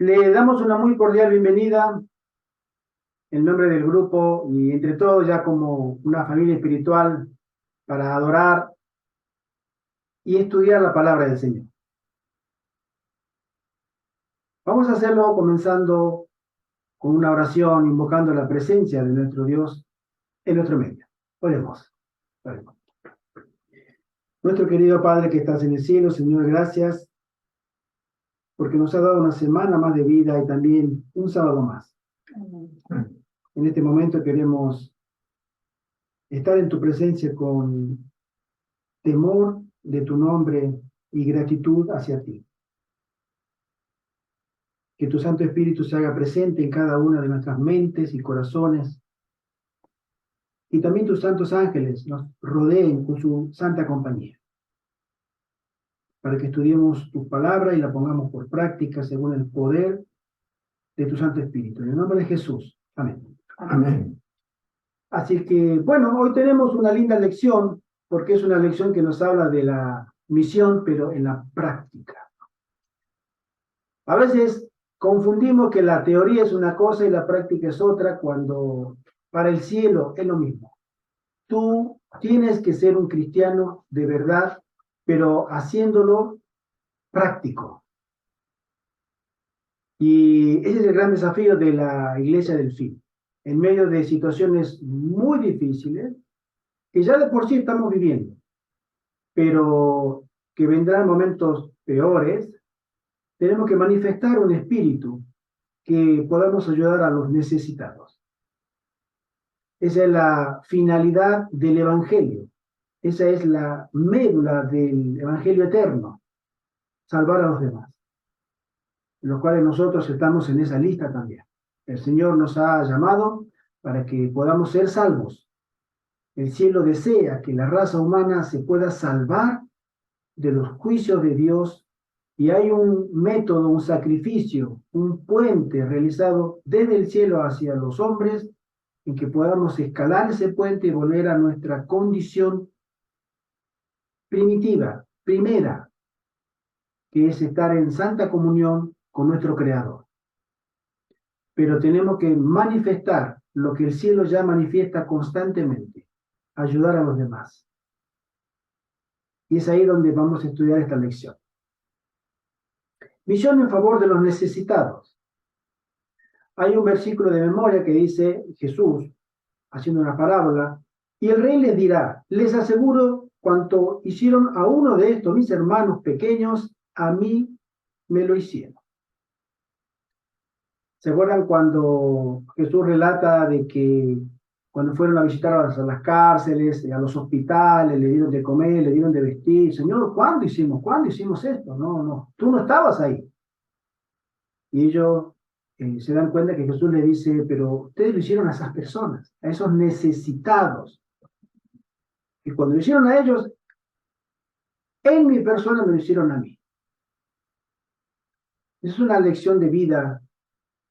Le damos una muy cordial bienvenida en nombre del grupo y entre todos ya como una familia espiritual para adorar y estudiar la palabra del Señor. Vamos a hacerlo comenzando con una oración, invocando la presencia de nuestro Dios en nuestro medio. Oremos. Oremos. Nuestro querido Padre que estás en el cielo, Señor, gracias porque nos ha dado una semana más de vida y también un sábado más. En este momento queremos estar en tu presencia con temor de tu nombre y gratitud hacia ti. Que tu Santo Espíritu se haga presente en cada una de nuestras mentes y corazones. Y también tus santos ángeles nos rodeen con su santa compañía. Para que estudiemos tu palabra y la pongamos por práctica según el poder de tu Santo Espíritu. En el nombre de Jesús. Amén. Amén. Así que, bueno, hoy tenemos una linda lección, porque es una lección que nos habla de la misión, pero en la práctica. A veces confundimos que la teoría es una cosa y la práctica es otra, cuando para el cielo es lo mismo. Tú tienes que ser un cristiano de verdad, pero haciéndolo práctico. Y ese es el gran desafío de la iglesia del fin. En medio de situaciones muy difíciles, que ya de por sí estamos viviendo, pero que vendrán momentos peores, tenemos que manifestar un espíritu que podamos ayudar a los necesitados. Esa es la finalidad del Evangelio. Esa es la médula del Evangelio eterno, salvar a los demás, los cuales nosotros estamos en esa lista también. El Señor nos ha llamado para que podamos ser salvos. El cielo desea que la raza humana se pueda salvar de los juicios de Dios y hay un método, un sacrificio, un puente realizado desde el cielo hacia los hombres en que podamos escalar ese puente y volver a nuestra condición primitiva, primera, que es estar en santa comunión con nuestro Creador. Pero tenemos que manifestar lo que el cielo ya manifiesta constantemente, ayudar a los demás. Y es ahí donde vamos a estudiar esta lección. Misión en favor de los necesitados. Hay un versículo de memoria que dice Jesús, haciendo una parábola, y el rey les dirá, les aseguro, cuanto hicieron a uno de estos mis hermanos pequeños, a mí me lo hicieron. ¿Se acuerdan cuando Jesús relata de que cuando fueron a visitar a las cárceles, a los hospitales, le dieron de comer, le dieron de vestir? Señor, ¿cuándo hicimos esto? No, tú no estabas ahí. Y ellos se dan cuenta que Jesús le dice, pero ustedes lo hicieron a esas personas, a esos necesitados. Y cuando lo hicieron a ellos, en mi persona me lo hicieron a mí. Es una lección de vida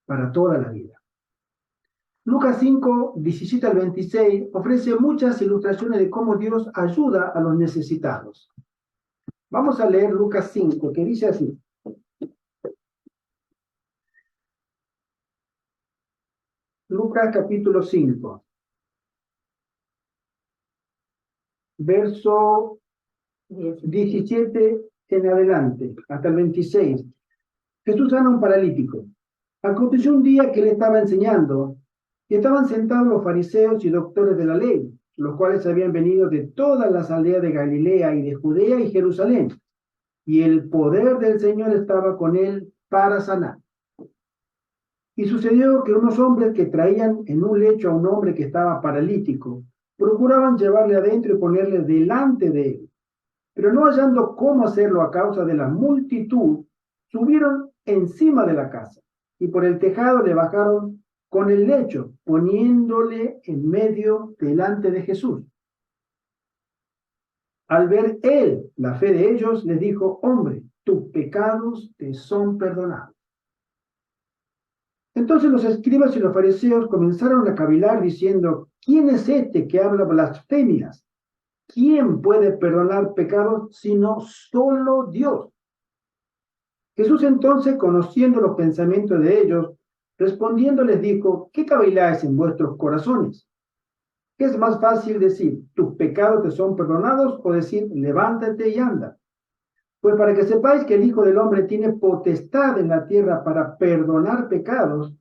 para toda la vida. Lucas 5, 17 al 26 ofrece muchas ilustraciones de cómo Dios ayuda a los necesitados. Vamos a leer Lucas 5, que dice así. Lucas capítulo 5, verso 17 en adelante, hasta el 26. Jesús sana a un paralítico. Aconteció un día que él estaba enseñando y estaban sentados los fariseos y doctores de la ley, los cuales habían venido de todas las aldeas de Galilea y de Judea y Jerusalén. Y el poder del Señor estaba con él para sanar. Y sucedió que unos hombres que traían en un lecho a un hombre que estaba paralítico, procuraban llevarle adentro y ponerle delante de él. Pero no hallando cómo hacerlo a causa de la multitud, subieron encima de la casa y por el tejado le bajaron con el lecho, poniéndole en medio delante de Jesús. Al ver él la fe de ellos, les dijo, hombre, tus pecados te son perdonados. Entonces los escribas y los fariseos comenzaron a cavilar diciendo, ¿quién es este que habla blasfemias? ¿Quién puede perdonar pecados sino solo Dios? Jesús entonces, conociendo los pensamientos de ellos, respondiendo les dijo, ¿qué caviláis en vuestros corazones? ¿Qué es más fácil decir, tus pecados te son perdonados, o decir, levántate y anda? Pues para que sepáis que el Hijo del Hombre tiene potestad en la tierra para perdonar pecados,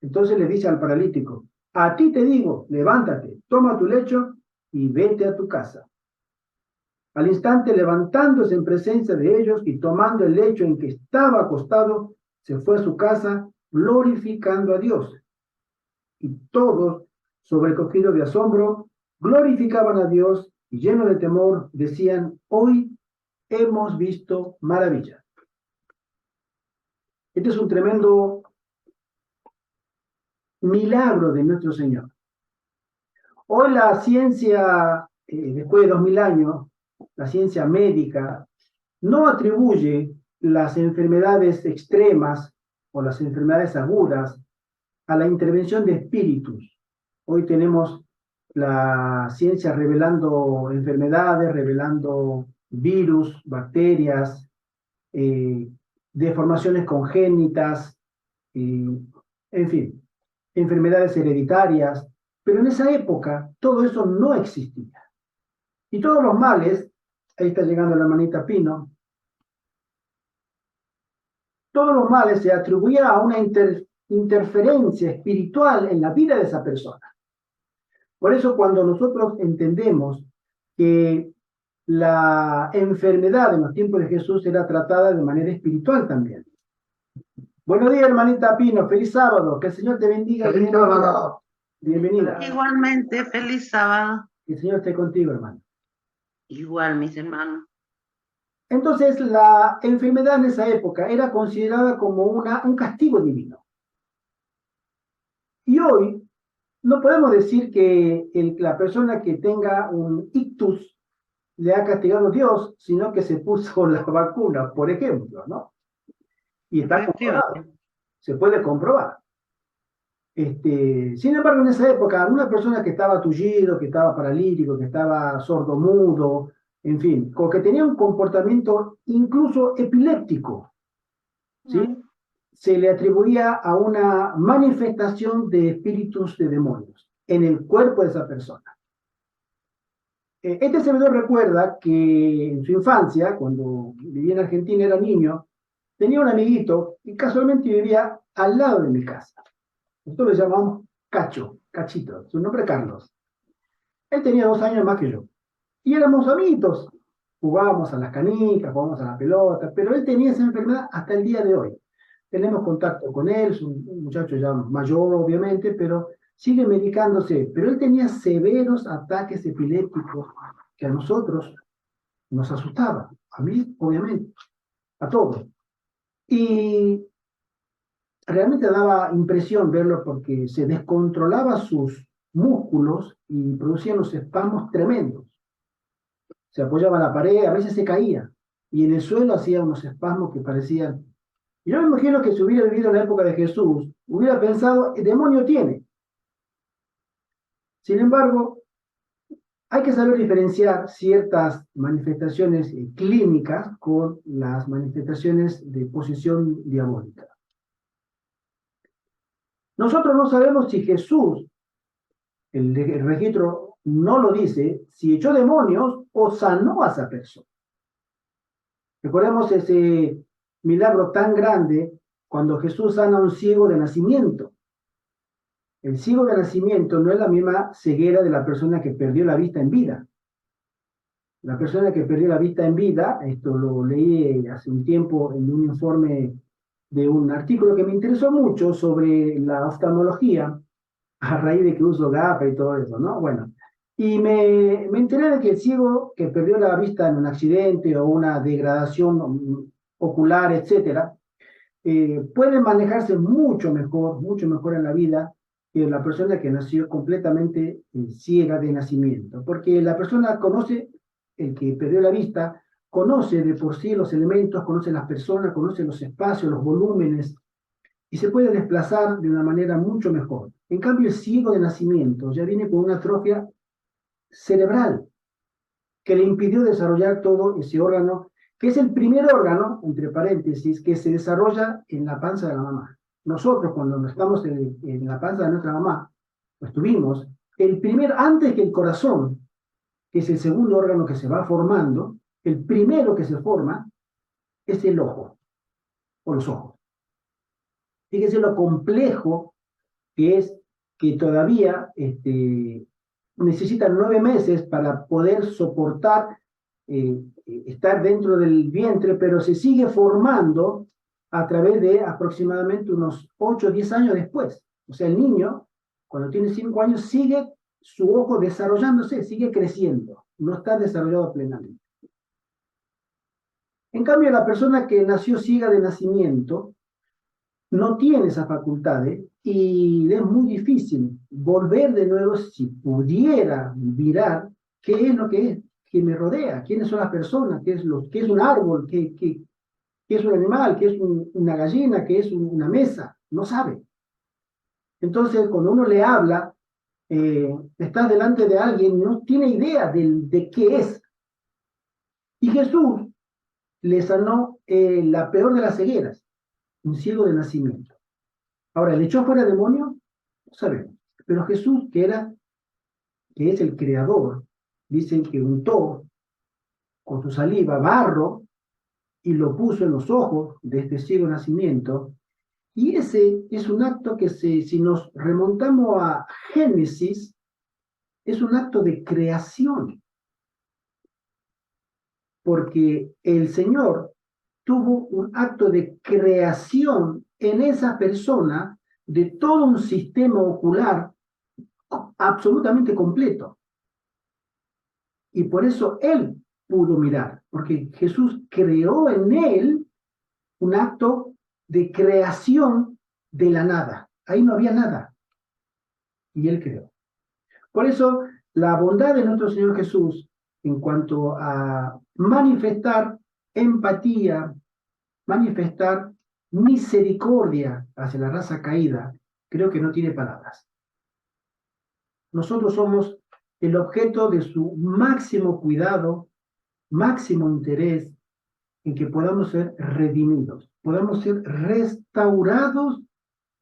entonces le dice al paralítico, a ti te digo, levántate, toma tu lecho y vete a tu casa. Al instante, levantándose en presencia de ellos y tomando el lecho en que estaba acostado, se fue a su casa glorificando a Dios. Y todos, sobrecogidos de asombro, glorificaban a Dios y llenos de temor, decían, hoy hemos visto maravilla. Este es un tremendo milagro de nuestro Señor. Hoy la ciencia, después de 2000 años, la ciencia médica, no atribuye las enfermedades extremas o las enfermedades agudas a la intervención de espíritus. Hoy tenemos la ciencia revelando enfermedades, revelando virus, bacterias, deformaciones congénitas, en fin, enfermedades hereditarias, pero en esa época todo eso no existía. Y todos los males, ahí está llegando la hermanita Pino, todos los males se atribuían a una interferencia espiritual en la vida de esa persona. Por eso cuando nosotros entendemos que la enfermedad en los tiempos de Jesús era tratada de manera espiritual también. Buenos días, hermanita Pino, feliz sábado, que el Señor te bendiga. Feliz sábado. Bienvenida. Igualmente, feliz sábado. Que el Señor esté contigo, hermano. Igual, mis hermanos. Entonces, la enfermedad en esa época era considerada como un castigo divino. Y hoy no podemos decir que la persona que tenga un ictus le ha castigado Dios, sino que se puso la vacuna, por ejemplo, ¿no? Y está comprobado, se puede comprobar. Sin embargo, en esa época, una persona que estaba tullido, que estaba paralítico, que estaba sordomudo, en fin, o que tenía un comportamiento incluso epiléptico, ¿sí? Se le atribuía a una manifestación de espíritus de demonios en el cuerpo de esa persona. Este servidor recuerda que en su infancia, cuando vivía en Argentina, era niño, tenía un amiguito que casualmente vivía al lado de mi casa. Nosotros le llamamos Cachito, su nombre es Carlos. Él tenía 2 años más que yo. Y éramos amiguitos. Jugábamos a las canicas, jugábamos a la pelota, pero él tenía esa enfermedad hasta el día de hoy. Tenemos contacto con él, es un muchacho ya mayor, obviamente, pero sigue medicándose. Pero él tenía severos ataques epilépticos que a nosotros nos asustaban. A mí, obviamente, a todos. Y realmente daba impresión verlo porque se descontrolaba sus músculos y producía unos espasmos tremendos. Se apoyaba en la pared, a veces se caía, y en el suelo hacía unos espasmos que parecían... Y yo me imagino que si hubiera vivido en la época de Jesús, hubiera pensado, el demonio tiene. Sin embargo, hay que saber diferenciar ciertas manifestaciones clínicas con las manifestaciones de posesión diabólica. Nosotros no sabemos si Jesús, el registro no lo dice, si echó demonios o sanó a esa persona. Recordemos ese milagro tan grande cuando Jesús sana a un ciego de nacimiento. El ciego de nacimiento no es la misma ceguera de la persona que perdió la vista en vida. La persona que perdió la vista en vida, esto lo leí hace un tiempo en un informe de un artículo que me interesó mucho sobre la oftalmología, a raíz de que uso gafas y todo eso, ¿no? Bueno, y me enteré de que el ciego que perdió la vista en un accidente o una degradación ocular, etcétera, puede manejarse mucho mejor en la vida que la persona que nació completamente ciega de nacimiento, porque la persona conoce, el que perdió la vista, conoce de por sí los elementos, conoce las personas, conoce los espacios, los volúmenes, y se puede desplazar de una manera mucho mejor. En cambio, el ciego de nacimiento ya viene con una atrofia cerebral que le impidió desarrollar todo ese órgano que es el primer órgano, entre paréntesis, que se desarrolla en la panza de la mamá. Nosotros, cuando estamos en la panza de nuestra mamá, pues tuvimos antes que el corazón, que es el segundo órgano que se va formando, el primero que se forma es el ojo, o los ojos. Fíjese lo complejo que es que todavía necesitan 9 meses para poder soportar estar dentro del vientre, pero se sigue formando a través de aproximadamente unos 8 o 10 años después. O sea, el niño, cuando tiene 5 años, sigue su ojo desarrollándose, sigue creciendo, no está desarrollado plenamente. En cambio, la persona que nació ciega de nacimiento no tiene esas facultades y es muy difícil volver de nuevo si pudiera mirar qué es lo que me rodea, quiénes son las personas, qué es un árbol, qué es un animal, qué es una gallina, qué es una mesa, no sabe. Entonces, cuando uno le habla, está delante de alguien, no tiene idea de qué es. Y Jesús le sanó la peor de las cegueras, un ciego de nacimiento. Ahora, ¿le echó fuera demonio? No sabemos. Pero Jesús, que es el creador, dicen que untó con su saliva barro y lo puso en los ojos de este ciego nacimiento. Y ese es un acto que si nos remontamos a Génesis, es un acto de creación. Porque el Señor tuvo un acto de creación en esa persona de todo un sistema ocular absolutamente completo. Y por eso él pudo mirar, porque Jesús creó en él un acto de creación de la nada. Ahí no había nada. Y él creó. Por eso la bondad de nuestro Señor Jesús en cuanto a manifestar empatía, manifestar misericordia hacia la raza caída, creo que no tiene palabras. Nosotros somos el objeto de su máximo cuidado, máximo interés en que podamos ser redimidos, podamos ser restaurados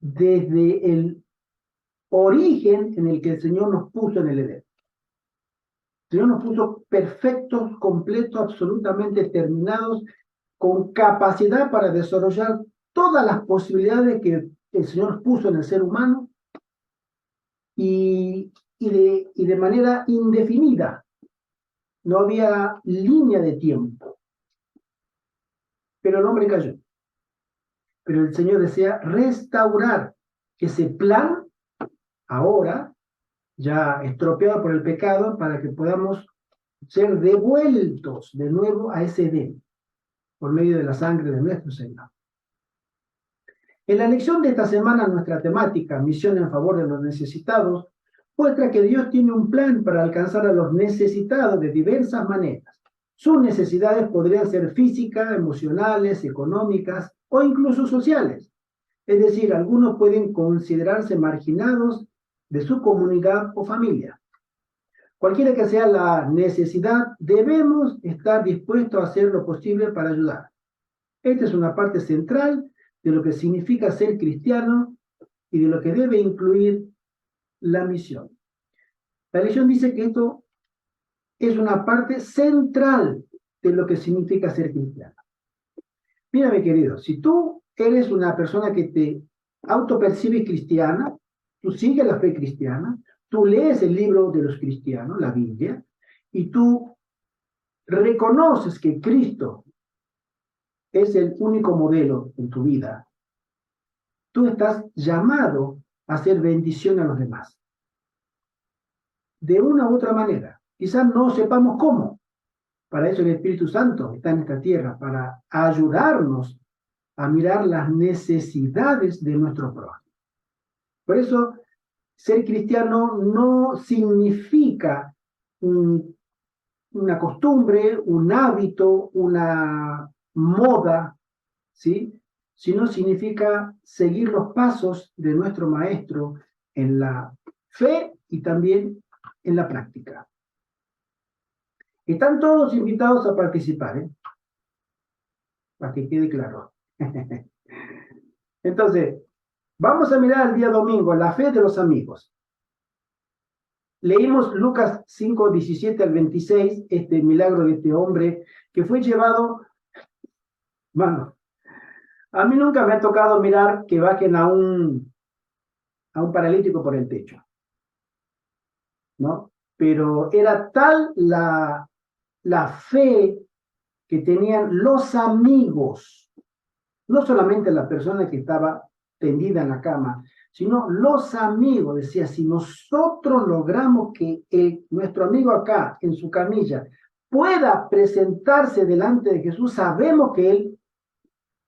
desde el origen en el que el Señor nos puso en el Edén. El Señor nos puso perfectos, completos, absolutamente terminados, con capacidad para desarrollar todas las posibilidades que el Señor nos puso en el ser humano y de manera indefinida. No había línea de tiempo. Pero el hombre cayó. Pero el Señor desea restaurar ese plan, ahora ya estropeado por el pecado, para que podamos ser devueltos de nuevo a ese Edén, por medio de la sangre de nuestro Señor. En la lección de esta semana, nuestra temática, misión en favor de los necesitados, muestra que Dios tiene un plan para alcanzar a los necesitados de diversas maneras. Sus necesidades podrían ser físicas, emocionales, económicas o incluso sociales. Es decir, algunos pueden considerarse marginados de su comunidad o familia. Cualquiera que sea la necesidad, debemos estar dispuestos a hacer lo posible para ayudar. Esta es una parte central de lo que significa ser cristiano y de lo que debe incluir la misión. La lección dice que esto es una parte central de lo que significa ser cristiano. Mira, mi querido, si tú eres una persona que te autopercibes cristiana, tú sigues la fe cristiana, tú lees el libro de los cristianos, la Biblia, y tú reconoces que Cristo es el único modelo en tu vida, tú estás llamado a hacer bendición a los demás. De una u otra manera. Quizás no sepamos cómo. Para eso el Espíritu Santo está en esta tierra, para ayudarnos a mirar las necesidades de nuestro prójimo. Por eso, ser cristiano no significa una costumbre, un hábito, una moda, ¿sí? Sino significa seguir los pasos de nuestro Maestro en la fe y también en la práctica. Están todos invitados a participar, ¿eh? para que quede claro. Entonces, vamos a mirar el día domingo, la fe de los amigos. Leímos Lucas 5, 17 al 26, este milagro de este hombre que fue llevado, bueno, a mí nunca me ha tocado mirar que bajen a un paralítico por el techo, ¿no? Pero era tal la fe que tenían los amigos, no solamente la persona que estaba tendida en la cama, sino los amigos. Decía, si nosotros logramos que nuestro amigo acá, en su camilla, pueda presentarse delante de Jesús, sabemos que Él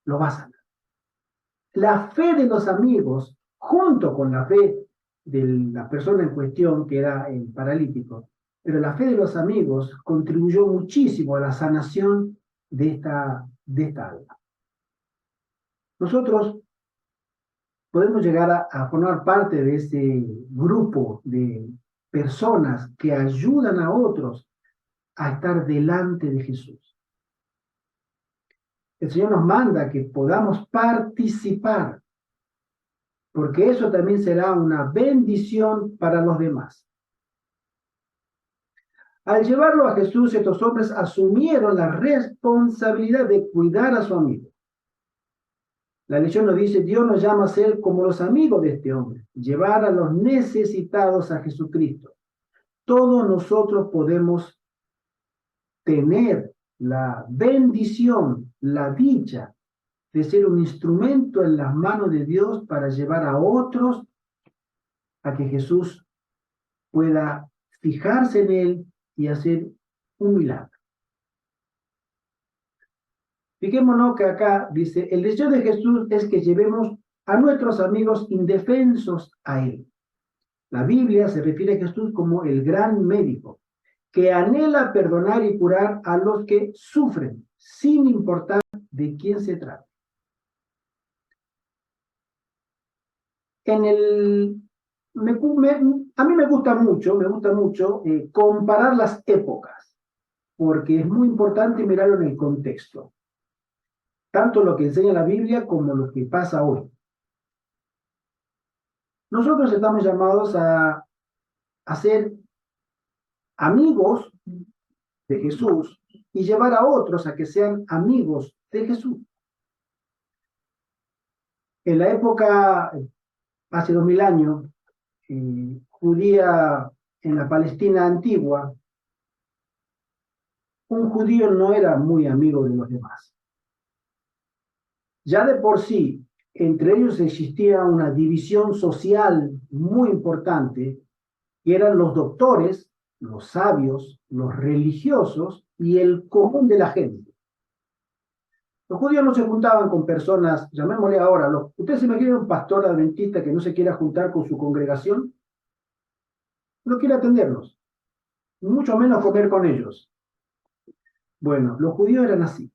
lo va a sanar. La fe de los amigos, junto con la fe de la persona en cuestión, que era el paralítico, pero la fe de los amigos contribuyó muchísimo a la sanación de esta alma. Nosotros podemos llegar a formar parte de ese grupo de personas que ayudan a otros a estar delante de Jesús. El Señor nos manda que podamos participar, porque eso también será una bendición para los demás. Al llevarlo a Jesús, estos hombres asumieron la responsabilidad de cuidar a su amigo. La lección nos dice, Dios nos llama a ser como los amigos de este hombre, llevar a los necesitados a Jesucristo. Todos nosotros podemos tener la bendición, la dicha de ser un instrumento en las manos de Dios para llevar a otros a que Jesús pueda fijarse en él y hacer un milagro. Fijémonos que acá dice, el deseo de Jesús es que llevemos a nuestros amigos indefensos a Él. La Biblia se refiere a Jesús como el gran médico, que anhela perdonar y curar a los que sufren, sin importar de quién se trata. A mí me gusta mucho comparar las épocas, porque es muy importante mirarlo en el contexto. Tanto lo que enseña la Biblia como lo que pasa hoy. Nosotros estamos llamados a ser amigos de Jesús y llevar a otros a que sean amigos de Jesús. En la época, hace 2000 años, judía en la Palestina antigua, un judío no era muy amigo de los demás. Ya de por sí, entre ellos existía una división social muy importante, que eran los doctores, los sabios, los religiosos y el común de la gente. Los judíos no se juntaban con personas, llamémosle ahora, ¿usted se imagina un pastor adventista que no se quiera juntar con su congregación? No quiere atenderlos, mucho menos comer con ellos. Bueno, los judíos eran así.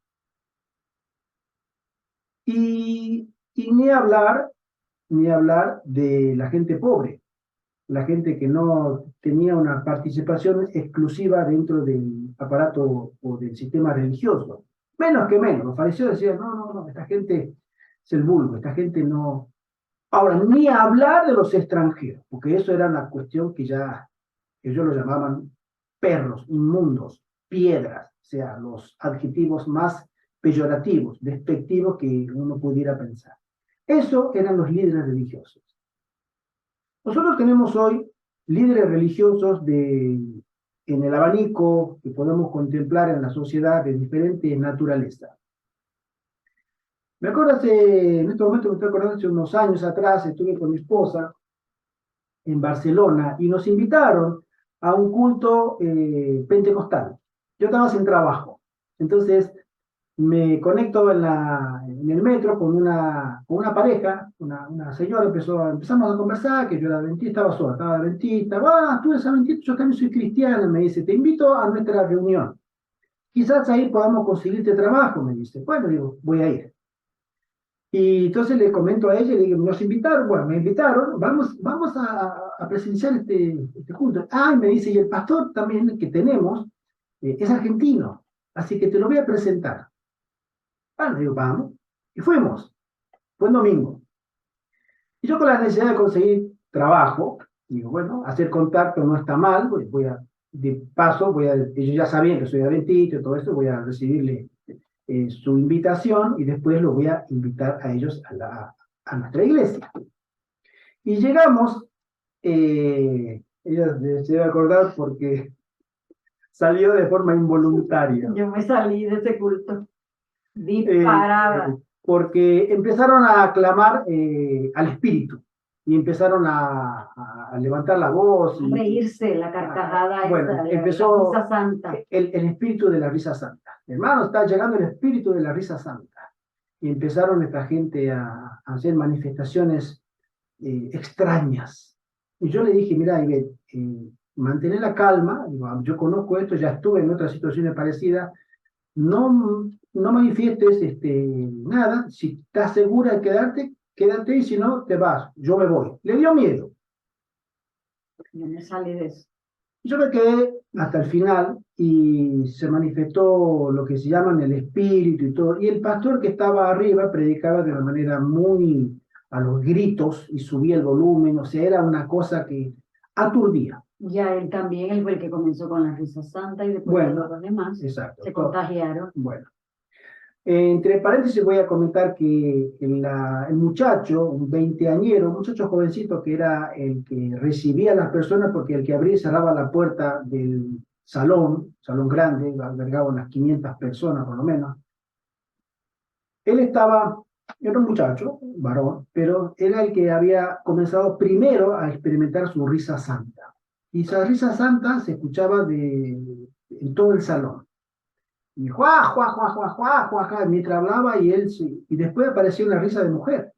Y ni hablar de la gente pobre, la gente que no tenía una participación exclusiva dentro del aparato o del sistema religioso. Menos que menos, los fariseos decían, no, esta gente es el vulgo, esta gente no... Ahora, ni hablar de los extranjeros, porque eso era una cuestión que ellos lo llamaban perros, inmundos, piedras, o sea, los adjetivos más peyorativos, despectivos que uno pudiera pensar. Eso eran los líderes religiosos. Nosotros tenemos hoy líderes religiosos en el abanico que podemos contemplar en la sociedad de diferente naturaleza. Me acuerdo en este momento me estoy acordando, hace unos años atrás, estuve con mi esposa en Barcelona y nos invitaron a un culto pentecostal. Yo estaba sin trabajo, entonces me conecto en el metro con una pareja, una señora, empezamos a conversar, que yo era adventista, estaba adventista, tú eres adventista, yo también soy cristiana, me dice, te invito a nuestra reunión, quizás ahí podamos conseguirte trabajo, me dice. Bueno, digo, voy a ir. Y entonces le comento a ella, le digo, nos invitaron, bueno, me invitaron, vamos a presenciar este culto. Y me dice, y el pastor también que tenemos es argentino, así que te lo voy a presentar. Bueno, digo, vamos. Y fuimos. Fue un domingo. Y yo con la necesidad de conseguir trabajo, digo, bueno, hacer contacto no está mal, pues de paso, ellos ya sabían que soy adventista y todo esto, voy a recibirle su invitación y después los voy a invitar a ellos a nuestra iglesia. Y llegamos, ella se debe acordar porque salió de forma involuntaria. Yo me salí de ese culto, Eh, disparada. Porque empezaron a clamar al Espíritu y empezaron a levantar la voz. A reírse, la carcajada Bueno, esa, empezó la risa santa. el espíritu de la risa santa. Hermano, está llegando el espíritu de la risa santa. Y empezaron esta gente a hacer manifestaciones extrañas. Y yo le dije, mira, Ivette, mantener la calma, digo, yo conozco esto, ya estuve en otras situaciones parecidas, no manifiestes nada, si estás segura de quedarte, quédate y si no, te vas, yo me voy. Le dio miedo. Yo me salí de eso. Yo me quedé hasta el final y se manifestó lo que se llama el espíritu y todo. Y el pastor que estaba arriba predicaba de una manera muy a los gritos y subía el volumen, o sea, era una cosa que aturdía. Ya él también, él fue el que comenzó con la risa santa y después Bueno, los demás exacto. se contagiaron. Bueno. Entre paréntesis voy a comentar que el muchacho, un veinteañero, un muchacho jovencito que era el que recibía a las personas porque el que abría y cerraba la puerta del salón grande, albergaba unas 500 personas por lo menos. Él era un muchacho, varón, pero era el que había comenzado primero a experimentar su risa santa. Y esa risa santa se escuchaba en todo el salón. Y juá, juá, juá, juá, juá, juá, juá, mientras hablaba y después apareció una risa de mujer.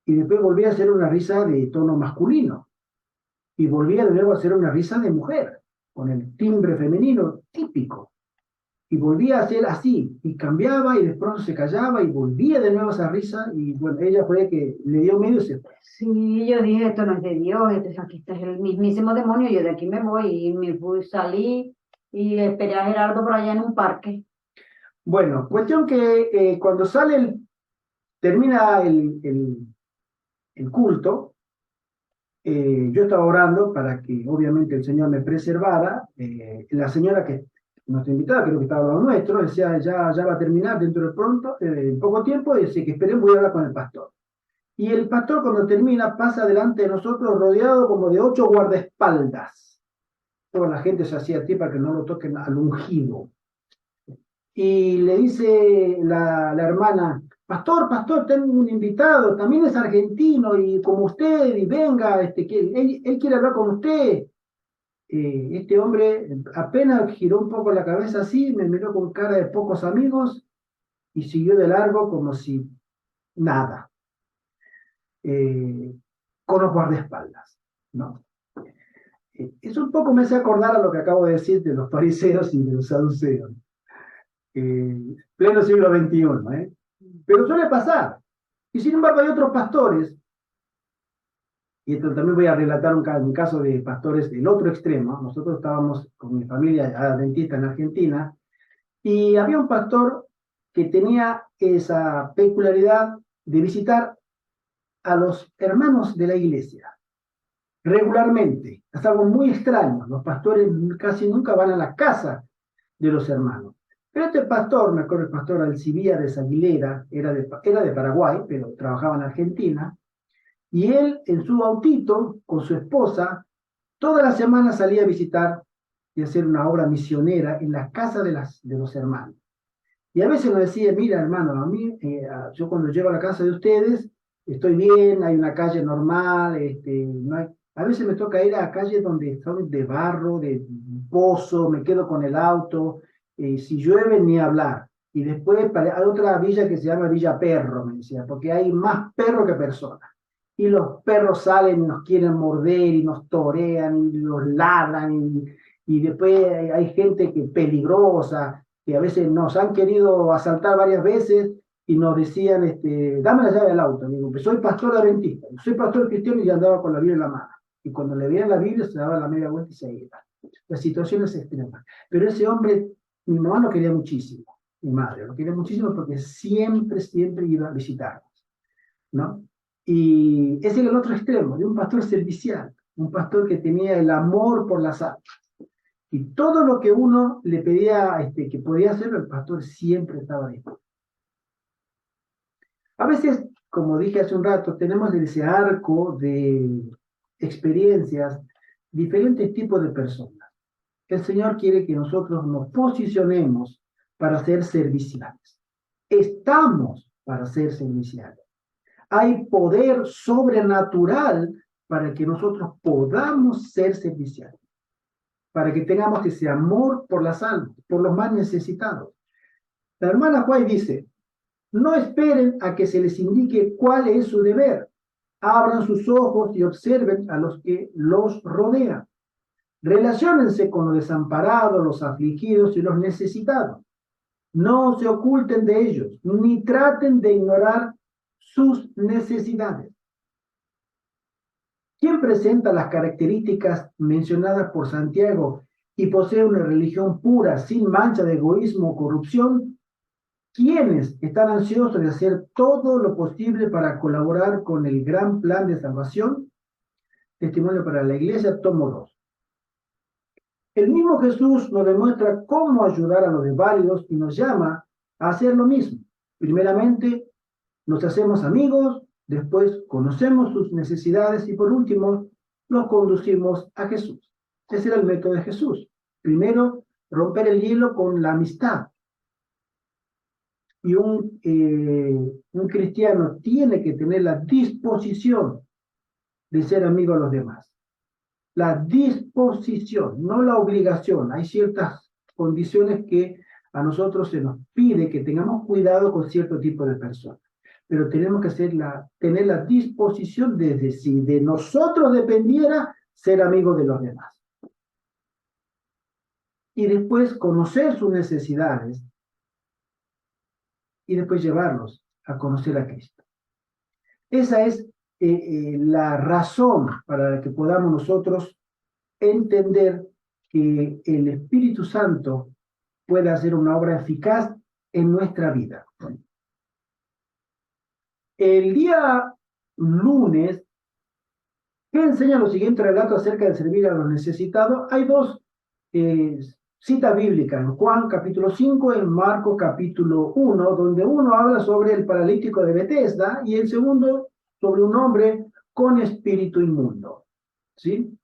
Y después volvía a hacer una risa de tono masculino. Y volvía de nuevo a hacer una risa de mujer, con el timbre femenino típico. Y volvía a hacer así, y cambiaba y de pronto se callaba y volvía de nuevo a esa risa. Y bueno, ella fue que le dio miedo y se fue. Sí, yo dije, esto no es de Dios, aquí está el mismísimo demonio, yo de aquí me voy y me fui, salí y esperé a Gerardo por allá en un parque. Bueno, cuestión que cuando termina el culto, yo estaba orando para que obviamente el Señor me preservara. La señora que nuestra invitada, creo que estaba al lado nuestro, decía, ya va a terminar dentro de pronto, en poco tiempo, y dice que esperen, voy a hablar con el pastor. Y el pastor cuando termina pasa delante de nosotros rodeado como de 8 guardaespaldas. Toda la gente se hacía así para que no lo toquen al ungido. Y le dice la hermana, pastor, tengo un invitado, también es argentino y como usted, y venga, él quiere hablar con usted. Este hombre apenas giró un poco la cabeza así, me miró con cara de pocos amigos y siguió de largo como si nada, con los guardaespaldas, ¿no? Eso un poco me hace acordar a lo que acabo de decir de los fariseos y de los saduceos. Pleno siglo XXI, ¿eh? Pero suele pasar. Y sin embargo hay otros pastores, y esto también voy a relatar un caso de pastores del otro extremo. Nosotros estábamos con mi familia adventista en Argentina, y había un pastor que tenía esa peculiaridad de visitar a los hermanos de la iglesia regularmente. Es algo muy extraño. Los pastores casi nunca van a la casa de los hermanos. Pero este pastor, me acuerdo, el pastor Alcibíades Aguilera, era de Paraguay, pero trabajaba en Argentina, y él en su autito, con su esposa, toda la semana salía a visitar y hacer una obra misionera en la casa de los hermanos. Y a veces nos decía, mira hermano, a mí, yo cuando llego a la casa de ustedes, estoy bien, hay una calle normal, no hay... A veces me toca ir a calles donde son de barro, de pozo, me quedo con el auto, si llueve ni hablar. Y después hay otra villa que se llama Villa Perro, me decía, porque hay más perro que personas. Y los perros salen y nos quieren morder y nos torean y nos ladran y después hay gente que peligrosa, que a veces nos han querido asaltar varias veces y nos decían, dame la llave del auto. Digo, pues soy pastor adventista, soy pastor cristiano y andaba con la Biblia en la mano. Y cuando le veían la Biblia se daba la media vuelta y se iba. Las situaciones extremas. Pero ese hombre, mi mamá lo quería muchísimo. mi madre, lo quería muchísimo porque siempre, siempre iba a visitarnos, ¿no? Y ese era el otro extremo, de un pastor servicial, un pastor que tenía el amor por las almas. Y todo lo que uno le pedía que podía hacer, el pastor siempre estaba dispuesto. A veces, como dije hace un rato, tenemos ese arco de experiencias, diferentes tipos de personas. El Señor quiere que nosotros nos posicionemos para ser serviciales. Estamos para ser serviciales. Hay poder sobrenatural para que nosotros podamos ser serviciales, para que tengamos ese amor por las almas, por los más necesitados. La hermana White dice, no esperen a que se les indique cuál es su deber. Abran sus ojos y observen a los que los rodean. Relaciónense con los desamparados, los afligidos y los necesitados. No se oculten de ellos, ni traten de ignorar sus necesidades. ¿Quién presenta las características mencionadas por Santiago y posee una religión pura, sin mancha de egoísmo o corrupción? ¿Quiénes están ansiosos de hacer todo lo posible para colaborar con el gran plan de salvación? Testimonio para la Iglesia, tomo 2. El mismo Jesús nos demuestra cómo ayudar a los desválidos y nos llama a hacer lo mismo. Primeramente, nos hacemos amigos, después conocemos sus necesidades y por último, los conducimos a Jesús. Ese era el método de Jesús. Primero, romper el hielo con la amistad. Y un cristiano tiene que tener la disposición de ser amigo a los demás. La disposición, no la obligación. Hay ciertas condiciones que a nosotros se nos pide que tengamos cuidado con cierto tipo de personas. Pero tenemos que tener la disposición desde si de nosotros dependiera ser amigos de los demás. Y después conocer sus necesidades y después llevarlos a conocer a Cristo. Esa es la razón para que podamos nosotros entender que el Espíritu Santo puede hacer una obra eficaz en nuestra vida. El día lunes, ¿qué enseña los siguientes relatos acerca de servir a los necesitados? Hay dos citas bíblicas, en Juan capítulo 5, en Marcos capítulo 1, donde uno habla sobre el paralítico de Betesda y el segundo sobre un hombre con espíritu inmundo. ¿Sí?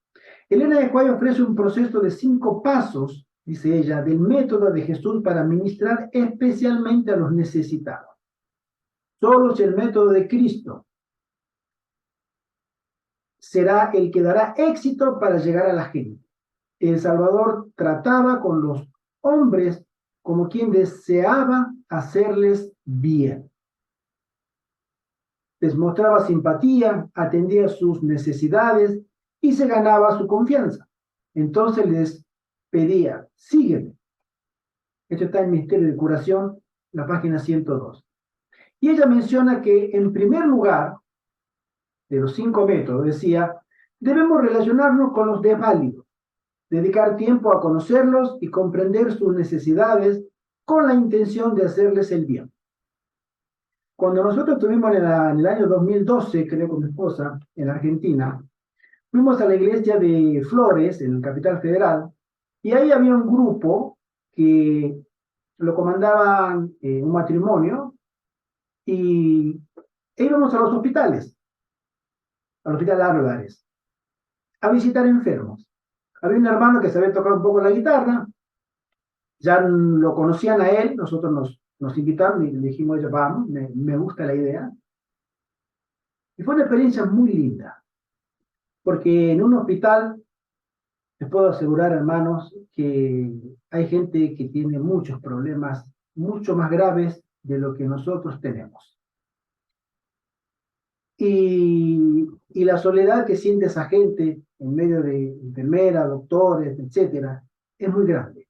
Elena de White ofrece un proceso de 5 pasos, dice ella, del método de Jesús para ministrar especialmente a los necesitados. Solo si el método de Cristo será el que dará éxito para llegar a la gente. El Salvador trataba con los hombres como quien deseaba hacerles bien. Les mostraba simpatía, atendía sus necesidades y se ganaba su confianza. Entonces les pedía, sígueme. Esto está en Misterio de Curación, la página 102. Y ella menciona que en primer lugar, de los 5 métodos, decía, debemos relacionarnos con los desválidos, dedicar tiempo a conocerlos y comprender sus necesidades con la intención de hacerles el bien. Cuando nosotros estuvimos en el año 2012, creo con mi esposa, en Argentina, fuimos a la iglesia de Flores, en Capital Federal, y ahí había un grupo que lo comandaban un matrimonio, y íbamos a los hospitales, al hospital Álvarez, a visitar enfermos. Había un hermano que sabía tocar un poco la guitarra, ya lo conocían a él, nosotros nos invitaron y le dijimos, oye, vamos, me gusta la idea. Y fue una experiencia muy linda, porque en un hospital, les puedo asegurar, hermanos, que hay gente que tiene muchos problemas, mucho más graves de lo que nosotros tenemos. Y la soledad que siente esa gente en medio de enfermeras, doctores, etcétera, es muy grande.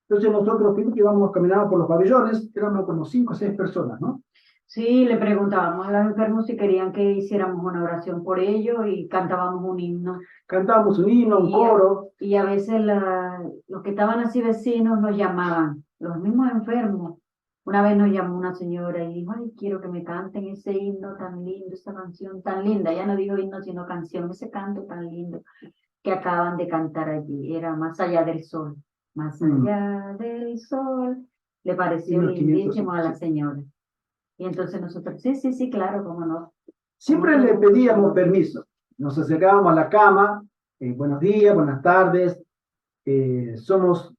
Entonces nosotros que íbamos caminando por los pabellones, éramos como 5 o 6 personas, ¿no? Sí, le preguntábamos a los enfermos si querían que hiciéramos una oración por ellos y cantábamos un himno. Cantábamos un himno, un coro. Y a veces los que estaban así vecinos nos llamaban los mismos enfermos. Una vez nos llamó una señora y dijo, ay, quiero que me canten ese himno tan lindo, esa canción tan linda. Ya no dijo himno, sino canción, ese canto tan lindo que acaban de cantar allí. Era Más allá del sol. Más allá del sol. Le pareció Himno lindísimo a la 505. señora. Y entonces nosotros, sí, sí, sí, claro, cómo no. Siempre le pedíamos permiso. Nos acercábamos a la cama, buenos días, buenas tardes, somos,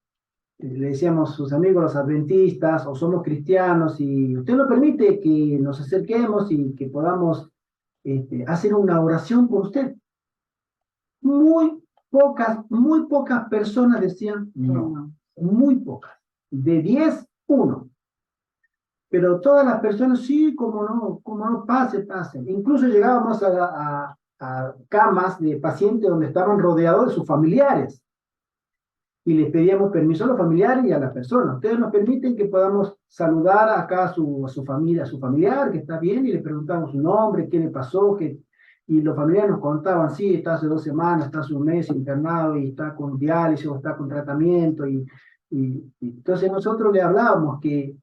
le decíamos sus amigos los adventistas, o somos cristianos, y usted nos permite que nos acerquemos y que podamos hacer una oración por usted. Muy pocas personas decían no, muy pocas. De 10, 1. Pero todas las personas, sí, cómo no, pase. Incluso llegábamos a camas de pacientes donde estaban rodeados de sus familiares y les pedíamos permiso a los familiares y a las personas. Ustedes nos permiten que podamos saludar acá a su familia, a su familiar, que está bien, y le preguntamos su nombre, qué le pasó, y los familiares nos contaban, sí, está hace 2 semanas, está hace un mes internado y está con diálisis o está con tratamiento. Y entonces nosotros le hablábamos que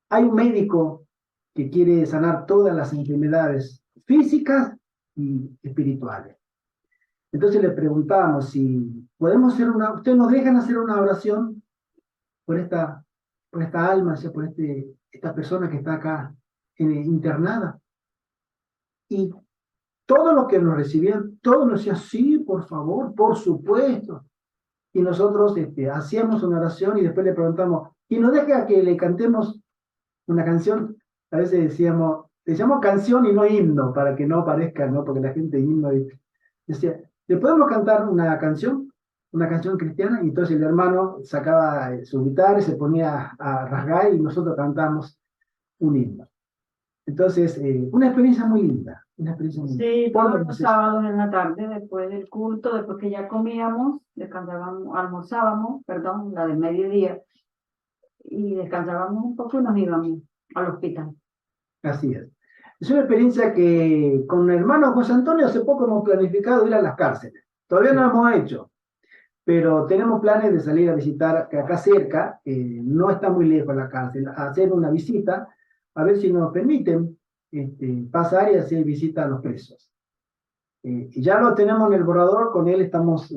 hay un médico que quiere sanar todas las enfermedades físicas y espirituales. Entonces le preguntamos si podemos hacer ustedes nos dejan hacer una oración por esta alma, o sea, por esta persona que está acá internada. Y todos los que nos recibían, todos nos decían, sí, por favor, por supuesto. Y nosotros hacíamos una oración y después le preguntamos, ¿y nos deja que le cantemos una canción? A veces decíamos canción y no himno, para que no parezca, ¿no? Porque la gente himno decía, ¿le podemos cantar una canción? Una canción cristiana. Y entonces el hermano sacaba su guitarra y se ponía a rasgar y nosotros cantamos un himno. Entonces, una experiencia muy linda. Sí, todos los sábados en la tarde, después del culto, después que ya comíamos, almorzábamos, perdón, la del mediodía, y descansábamos un poco y nos íbamos al hospital. Así es. Es una experiencia que con el hermano José Antonio hace poco hemos planificado ir a las cárceles. Todavía no lo hemos hecho, pero tenemos planes de salir a visitar, que acá cerca, no está muy lejos la cárcel, a hacer una visita, a ver si nos permiten pasar y hacer visita a los presos. Ya lo tenemos en el borrador, con él estamos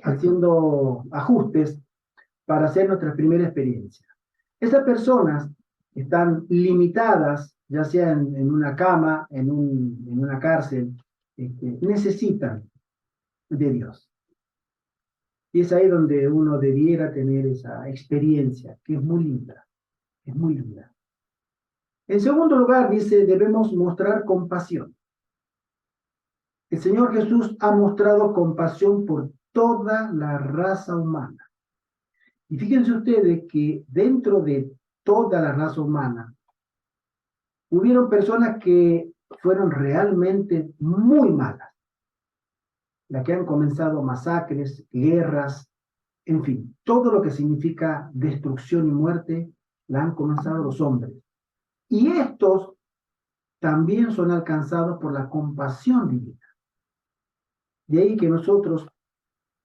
haciendo ajustes para hacer nuestra primera experiencia. Esas personas están limitadas, ya sea en una cama, en una cárcel, necesitan de Dios. Y es ahí donde uno debiera tener esa experiencia, que es muy linda, es muy linda. En segundo lugar, dice, debemos mostrar compasión. El Señor Jesús ha mostrado compasión por toda la raza humana. Y fíjense ustedes que dentro de toda la raza humana, hubieron personas que fueron realmente muy malas, las que han comenzado masacres, guerras, en fin, todo lo que significa destrucción y muerte, la han comenzado los hombres. Y estos también son alcanzados por la compasión divina. De ahí que nosotros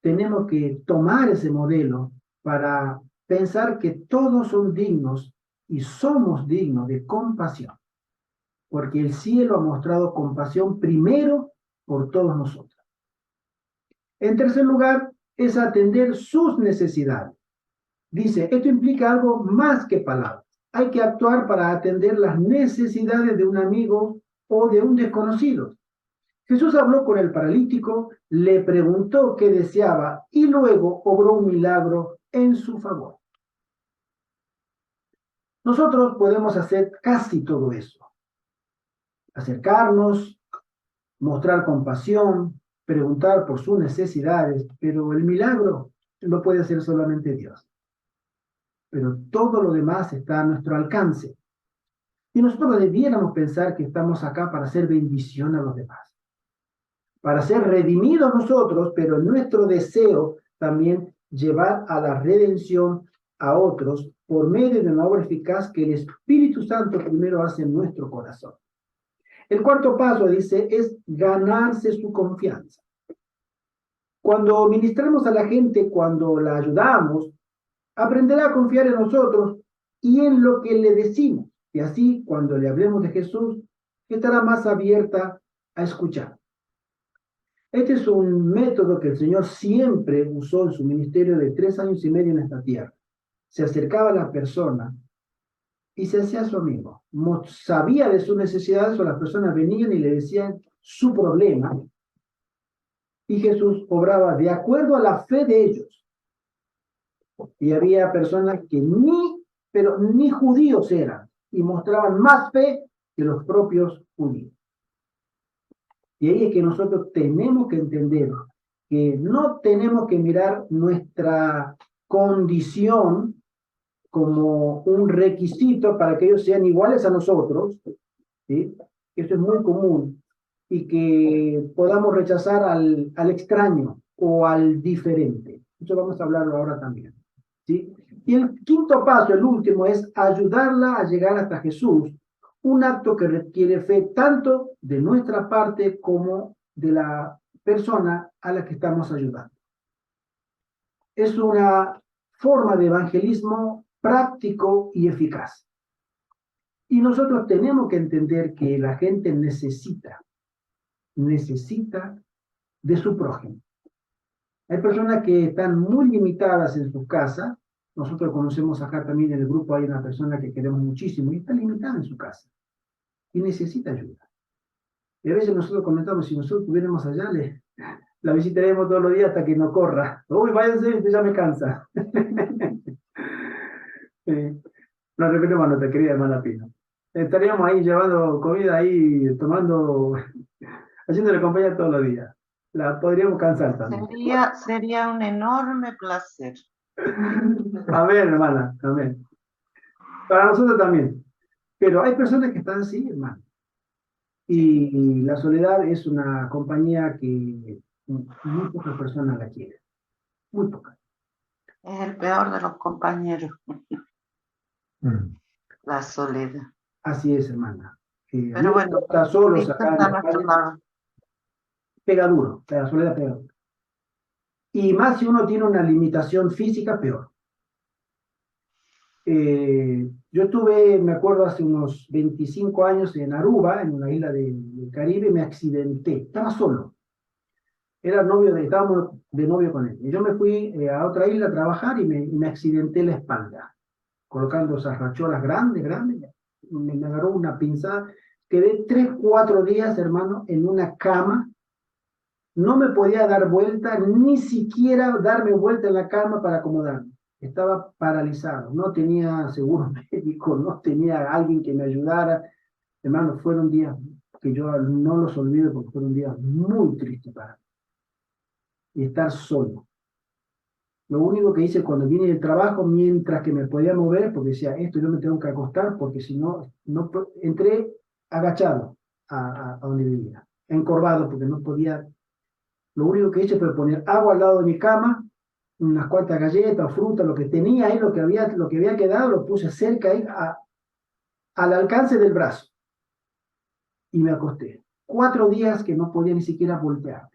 tenemos que tomar ese modelo para pensar que todos son dignos y somos dignos de compasión, porque el cielo ha mostrado compasión primero por todos nosotros. En tercer lugar, es atender sus necesidades. Dice, esto implica algo más que palabras. Hay que actuar para atender las necesidades de un amigo o de un desconocido. Jesús habló con el paralítico, le preguntó qué deseaba y luego obró un milagro en su favor. Nosotros podemos hacer casi todo eso. Acercarnos, mostrar compasión, preguntar por sus necesidades, pero el milagro lo puede hacer solamente Dios. Pero todo lo demás está a nuestro alcance. Y nosotros debiéramos pensar que estamos acá para hacer bendición a los demás, para ser redimidos nosotros, pero en nuestro deseo también llevar a la redención a otros por medio de una obra eficaz que el Espíritu Santo primero hace en nuestro corazón. El cuarto paso, dice, es ganarse su confianza. Cuando ministramos a la gente, cuando la ayudamos, aprenderá a confiar en nosotros y en lo que le decimos. Y así, cuando le hablemos de Jesús, estará más abierta a escuchar. Este es un método que el Señor siempre usó en su ministerio de 3 años y medio en esta tierra. Se acercaba a la persona y se hacía su amigo. Sabía de sus necesidades o las personas venían y le decían su problema. Y Jesús obraba de acuerdo a la fe de ellos. Y había personas que ni judíos eran y mostraban más fe que los propios judíos. Y ahí es que nosotros tenemos que entender que no tenemos que mirar nuestra condición como un requisito para que ellos sean iguales a nosotros, ¿sí? Esto es muy común, y que podamos rechazar al extraño o al diferente. Eso vamos a hablarlo ahora también, ¿sí? Y el quinto paso, el último, es ayudarla a llegar hasta Jesús, un acto que requiere fe tanto de nuestra parte como de la persona a la que estamos ayudando. Es una forma de evangelismo práctico y eficaz. Y nosotros tenemos que entender que la gente necesita de su prójimo. Hay personas que están muy limitadas en su casa. Nosotros conocemos acá también en el grupo, hay una persona que queremos muchísimo y está limitada en su casa y necesita ayuda. Y a veces nosotros comentamos, si nosotros estuviéramos allá, la visitaremos todos los días hasta que no corra. Uy, váyanse, ya me cansa. No repetimos a nuestra querida hermana Pino. Estaríamos ahí llevando comida, ahí tomando, haciéndole compañía todos los días. La podríamos cansar también. Sería un enorme placer. Amén, hermana, amén. Para nosotros también. Pero hay personas que están así, hermano. Y la soledad es una compañía que muy pocas personas la quieren. Muy pocas. Es el peor de los compañeros, la soledad. Así es, hermana. Pero bueno, está solos Cristo acá está a en nuestro España. lado. Pega duro, la soledad pega duro. Y más si uno tiene una limitación física, peor. Yo estuve, me acuerdo, hace unos 25 años en Aruba, en una isla del Caribe, me accidenté. Estaba solo. Estábamos de novio con él. Y yo me fui a otra isla a trabajar y me accidenté la espalda, colocando esas racholas grandes. Me agarró una pinzada. Quedé 3, 4 días, hermano, en una cama. No me podía dar vuelta, ni siquiera darme vuelta en la cama para acomodarme. Estaba paralizado, no tenía seguro médico, no tenía alguien que me ayudara. Hermano, fueron días que yo no los olvido porque fueron días muy tristes para mí. Y estar solo. Lo único que hice cuando vine del trabajo, mientras que me podía mover, porque decía, esto yo me tengo que acostar, porque si no, entré agachado a donde vivía, encorvado, porque no podía. Lo único que hice fue poner agua al lado de mi cama, unas cuantas galletas, frutas, lo que tenía ahí, lo que había quedado, lo puse cerca ahí, al alcance del brazo. Y me acosté. 4 días que no podía ni siquiera voltear.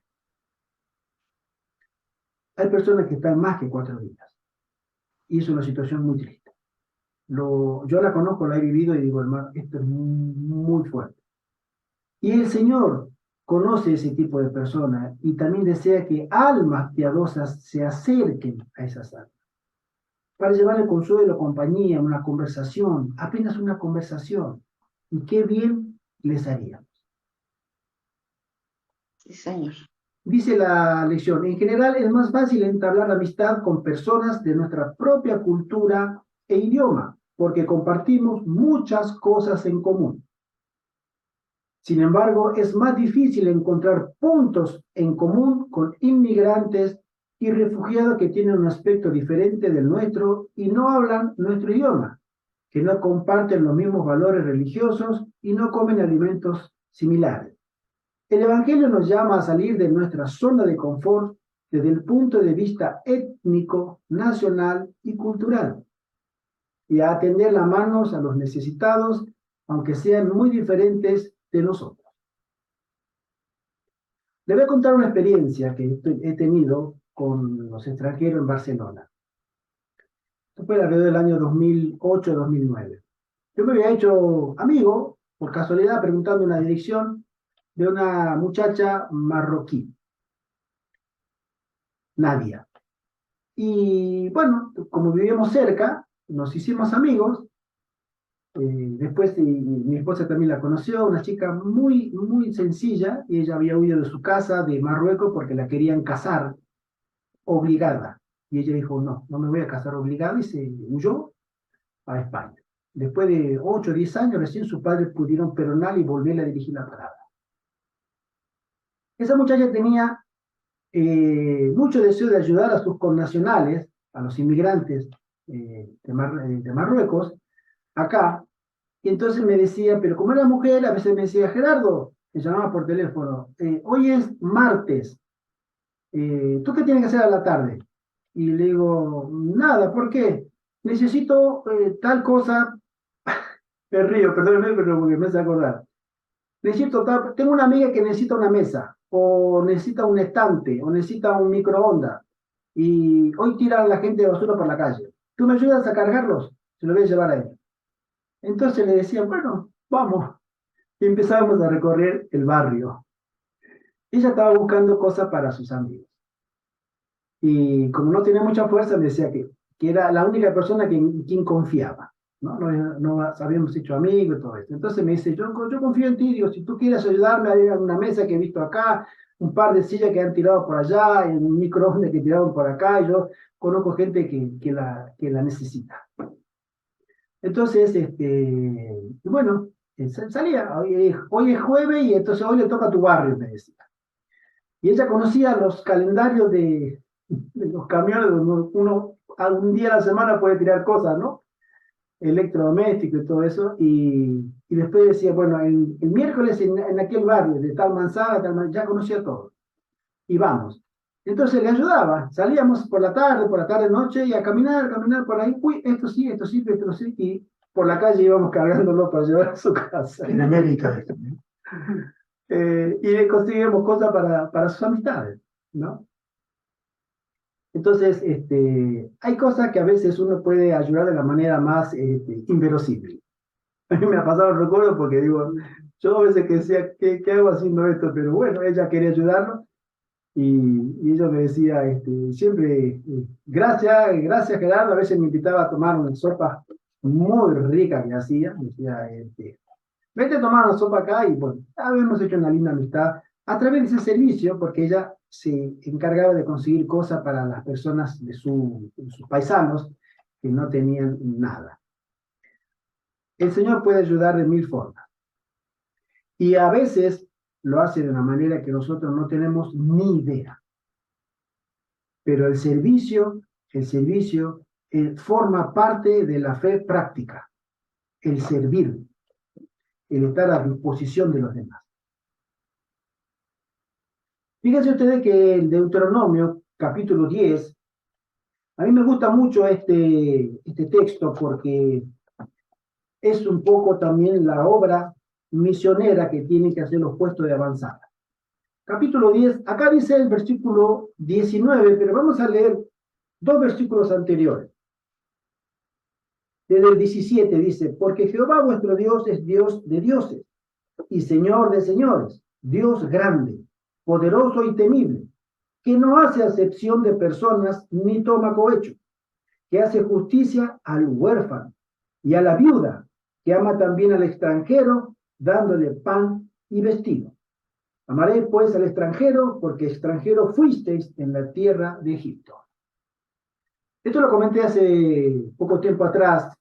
Hay personas que están más que 4 días. Y es una situación muy triste. Yo la conozco, la he vivido y digo, hermano, esto es muy, muy fuerte. Y el Señor conoce ese tipo de personas y también desea que almas piadosas se acerquen a esas almas para llevarle consuelo, compañía, una conversación, apenas una conversación. Y qué bien les haría. Sí, señor. Dice la lección, en general es más fácil entablar amistad con personas de nuestra propia cultura e idioma, porque compartimos muchas cosas en común. Sin embargo, es más difícil encontrar puntos en común con inmigrantes y refugiados que tienen un aspecto diferente del nuestro y no hablan nuestro idioma, que no comparten los mismos valores religiosos y no comen alimentos similares. El Evangelio nos llama a salir de nuestra zona de confort desde el punto de vista étnico, nacional y cultural, y a tender las manos a los necesitados, aunque sean muy diferentes de nosotros. Le voy a contar una experiencia que he tenido con los extranjeros en Barcelona. Esto fue alrededor del año 2008-2009. Yo me había hecho amigo, por casualidad, preguntando una dirección de una muchacha marroquí, Nadia. Y bueno, como vivíamos cerca, nos hicimos amigos. Después mi esposa también la conoció, una chica muy, muy sencilla, y ella había huido de su casa de Marruecos porque la querían casar obligada. Y ella dijo, no, no me voy a casar obligada, y se huyó a España. Después de 8 o 10 años, recién sus padres pudieron perdonar y volverle a dirigir la palabra. Esa muchacha tenía mucho deseo de ayudar a sus connacionales, a los inmigrantes de Marruecos, acá. Y entonces me decía, pero como era mujer, a veces me decía, Gerardo, me llamaba por teléfono, hoy es martes, ¿tú qué tienes que hacer a la tarde? Y le digo, nada, ¿por qué? Necesito tal cosa, me río, perdóneme, pero porque me hace acordar. Necesito tal, tengo una amiga que necesita una mesa, o necesita un estante, o necesita un microondas, y hoy tiran la gente de basura por la calle. ¿Tú me ayudas a cargarlos? Se lo voy a llevar a ella. Entonces le decía, bueno, vamos. Y empezábamos a recorrer el barrio. Ella estaba buscando cosas para sus amigos. Y como no tenía mucha fuerza, me decía que era la única persona en quien confiaba. ¿No? No habíamos hecho amigos y todo esto. Entonces me dice, yo confío en ti, digo, si tú quieres ayudarme a ir a una mesa que he visto acá, un par de sillas que han tirado por allá, un microondas que tiraron por acá, y yo conozco gente que la necesita. Entonces, bueno, salía, hoy es jueves y entonces hoy le toca a tu barrio, me decía. Y ella conocía los calendarios de los camiones donde uno algún día a la semana puede tirar cosas, ¿no? Electrodoméstico y todo eso. Y después decía, bueno, el miércoles en aquel barrio, de tal manzana, ya conocía todo. Y vamos. Entonces le ayudaba. Salíamos por la tarde, noche, y a caminar por ahí. Uy, esto sí, esto sí, esto sí. Y por la calle íbamos cargándolo para llevar a su casa. En América. Y le conseguíamos cosas para sus amistades, ¿no? Entonces, hay cosas que a veces uno puede ayudar de la manera más inverosímil. A mí me ha pasado el recuerdo porque digo, yo a veces que decía, ¿qué hago haciendo esto? Pero bueno, ella quería ayudarlo, y ella me decía siempre, gracias Gerardo. A veces me invitaba a tomar una sopa muy rica que hacía. Me decía, vete a tomar una sopa acá, y bueno, habíamos hecho una linda amistad a través de ese servicio, porque ella se encargaba de conseguir cosas para las personas de sus paisanos que no tenían nada. El Señor puede ayudar de mil formas, y a veces lo hace de una manera que nosotros no tenemos ni idea. Pero el servicio forma parte de la fe práctica, el servir, el estar a disposición de los demás. Fíjense ustedes que en Deuteronomio, capítulo 10, a mí me gusta mucho este texto porque es un poco también la obra misionera que tienen que hacer los puestos de avanzada. Capítulo 10, acá dice el versículo 19, pero vamos a leer 2 versículos anteriores. Desde el 17 dice, porque Jehová vuestro Dios es Dios de dioses y Señor de señores, Dios grande, poderoso y temible, que no hace acepción de personas ni toma cohecho, que hace justicia al huérfano y a la viuda, que ama también al extranjero, dándole pan y vestido. Amaré pues al extranjero, porque extranjero fuisteis en la tierra de Egipto. Esto lo comenté hace poco tiempo atrás,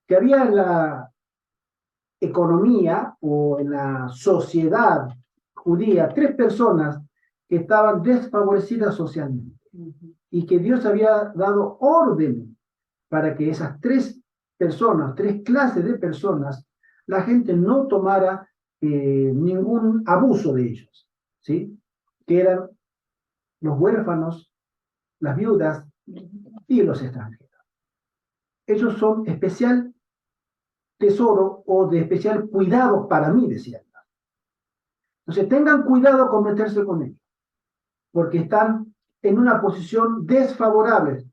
que había en la economía o en la sociedad judía 3 personas que estaban desfavorecidas socialmente, y que Dios había dado orden para que esas 3 personas, 3 clases de personas, la gente no tomara ningún abuso de ellos, ¿sí? Que eran los huérfanos, las viudas y los extranjeros. Ellos son especial tesoro o de especial cuidado para mí, decían. Entonces tengan cuidado con meterse con ellos, porque están en una posición desfavorable,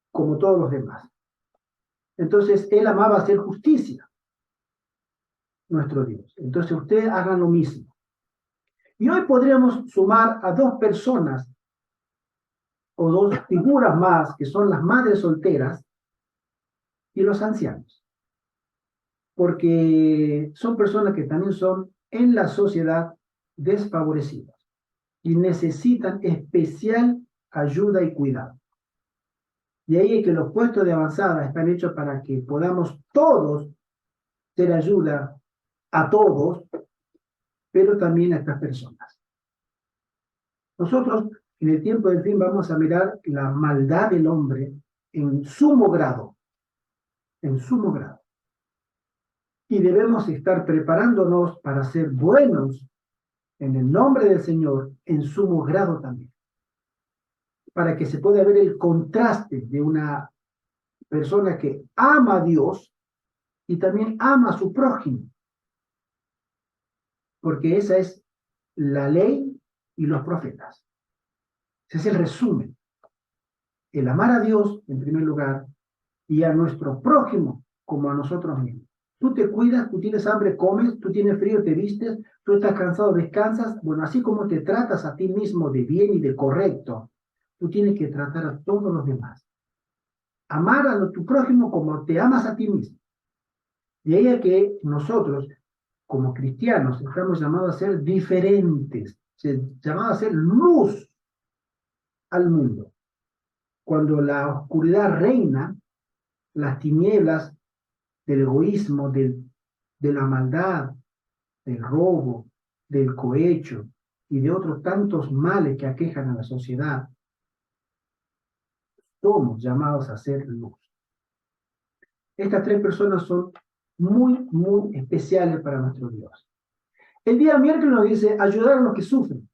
como todos los demás. Entonces, Él amaba hacer justicia, nuestro Dios. Entonces, ustedes hagan lo mismo. Y hoy podríamos sumar a dos personas o dos figuras más, que son las madres solteras y los ancianos. Porque son personas que también son en la sociedad desfavorecidas y necesitan especial ayuda y cuidado. Y ahí es que los puestos de avanzada están hechos para que podamos todos ser ayuda a todos, pero también a estas personas. Nosotros, en el tiempo del fin, vamos a mirar la maldad del hombre en sumo grado, en sumo grado. Y debemos estar preparándonos para ser buenos en el nombre del Señor en sumo grado también, para que se pueda ver el contraste de una persona que ama a Dios y también ama a su prójimo, porque esa es la ley y los profetas. Ese es el resumen. El amar a Dios en primer lugar y a nuestro prójimo como a nosotros mismos. Tú te cuidas, tú tienes hambre, comes, tú tienes frío, te vistes, tú estás cansado, descansas. Bueno, así como te tratas a ti mismo de bien y de correcto, tú tienes que tratar a todos los demás. Amar a tu prójimo como te amas a ti mismo. De ahí a que nosotros, como cristianos, estamos llamados a ser diferentes, llamados a ser luz al mundo. Cuando la oscuridad reina, las tinieblas del egoísmo, de la maldad, del robo, del cohecho y de otros tantos males que aquejan a la sociedad, somos llamados a ser luz. Estas tres personas son muy, muy especiales para nuestro Dios. El día miércoles nos dice ayudar a los que sufren.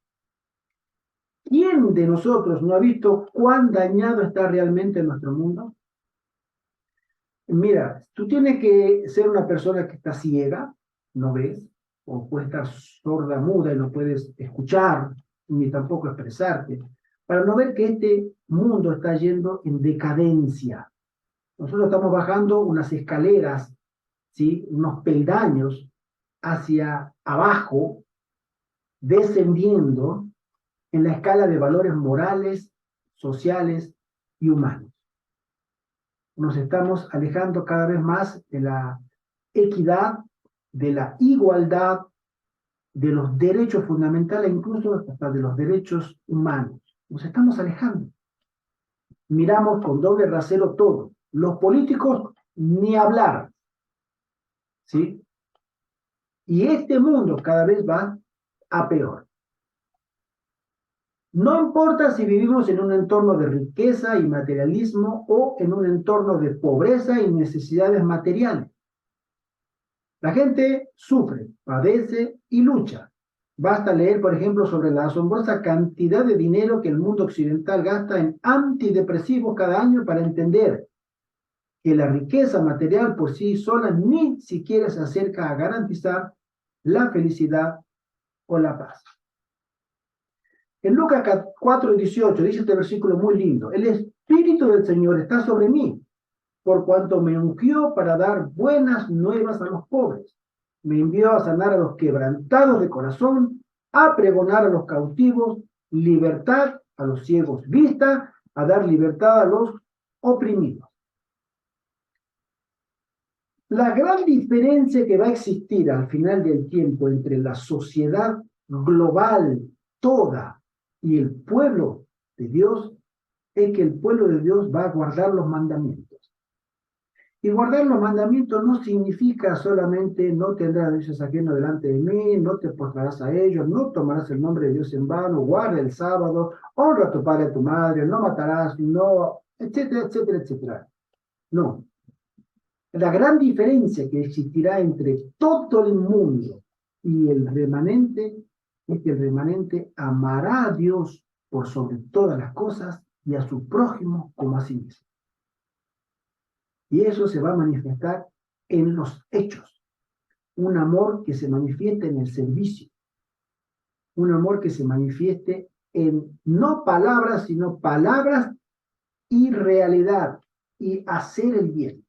¿Quién de nosotros no ha visto cuán dañado está realmente nuestro mundo? Mira, tú tienes que ser una persona que está ciega, no ves, o puedes estar sorda, muda y no puedes escuchar, ni tampoco expresarte, para no ver que este mundo está yendo en decadencia. Nosotros estamos bajando unas escaleras, ¿sí? Unos peldaños hacia abajo, descendiendo en la escala de valores morales, sociales y humanos. Nos estamos alejando cada vez más de la equidad, de la igualdad, de los derechos fundamentales, incluso hasta de los derechos humanos. Nos estamos alejando. Miramos con doble rasero todo. Los políticos, ni hablar. ¿Sí? Y este mundo cada vez va a peor. No importa si vivimos en un entorno de riqueza y materialismo o en un entorno de pobreza y necesidades materiales. La gente sufre, padece y lucha. Basta leer, por ejemplo, sobre la asombrosa cantidad de dinero que el mundo occidental gasta en antidepresivos cada año para entender que la riqueza material por sí sola ni siquiera se acerca a garantizar la felicidad o la paz. En Lucas 4:18 dice este versículo muy lindo: el Espíritu del Señor está sobre mí, por cuanto me ungió para dar buenas nuevas a los pobres. Me envió a sanar a los quebrantados de corazón, a pregonar a los cautivos libertad, a los ciegos vista, a dar libertad a los oprimidos. La gran diferencia que va a existir al final del tiempo entre la sociedad global toda y el pueblo de Dios es que el pueblo de Dios va a guardar los mandamientos. Y guardar los mandamientos no significa solamente no tendrás dioses ajenos delante de mí, no te postrarás a ellos, no tomarás el nombre de Dios en vano, guarda el sábado, honra a tu padre y a tu madre, no matarás, no, etcétera, etcétera, etcétera. No. La gran diferencia que existirá entre todo el mundo y el remanente es que el remanente amará a Dios por sobre todas las cosas y a su prójimo como a sí mismo. Y eso se va a manifestar en los hechos. Un amor que se manifieste en el servicio. Un amor que se manifieste en no palabras, sino palabras y realidad. Y hacer el bien.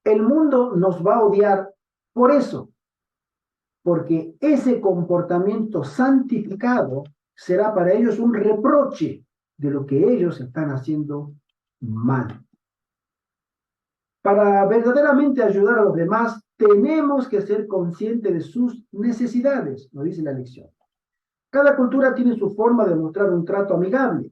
El mundo nos va a odiar por eso, porque ese comportamiento santificado será para ellos un reproche de lo que ellos están haciendo mal. Para verdaderamente ayudar a los demás, tenemos que ser conscientes de sus necesidades, nos dice la lección. Cada cultura tiene su forma de mostrar un trato amigable.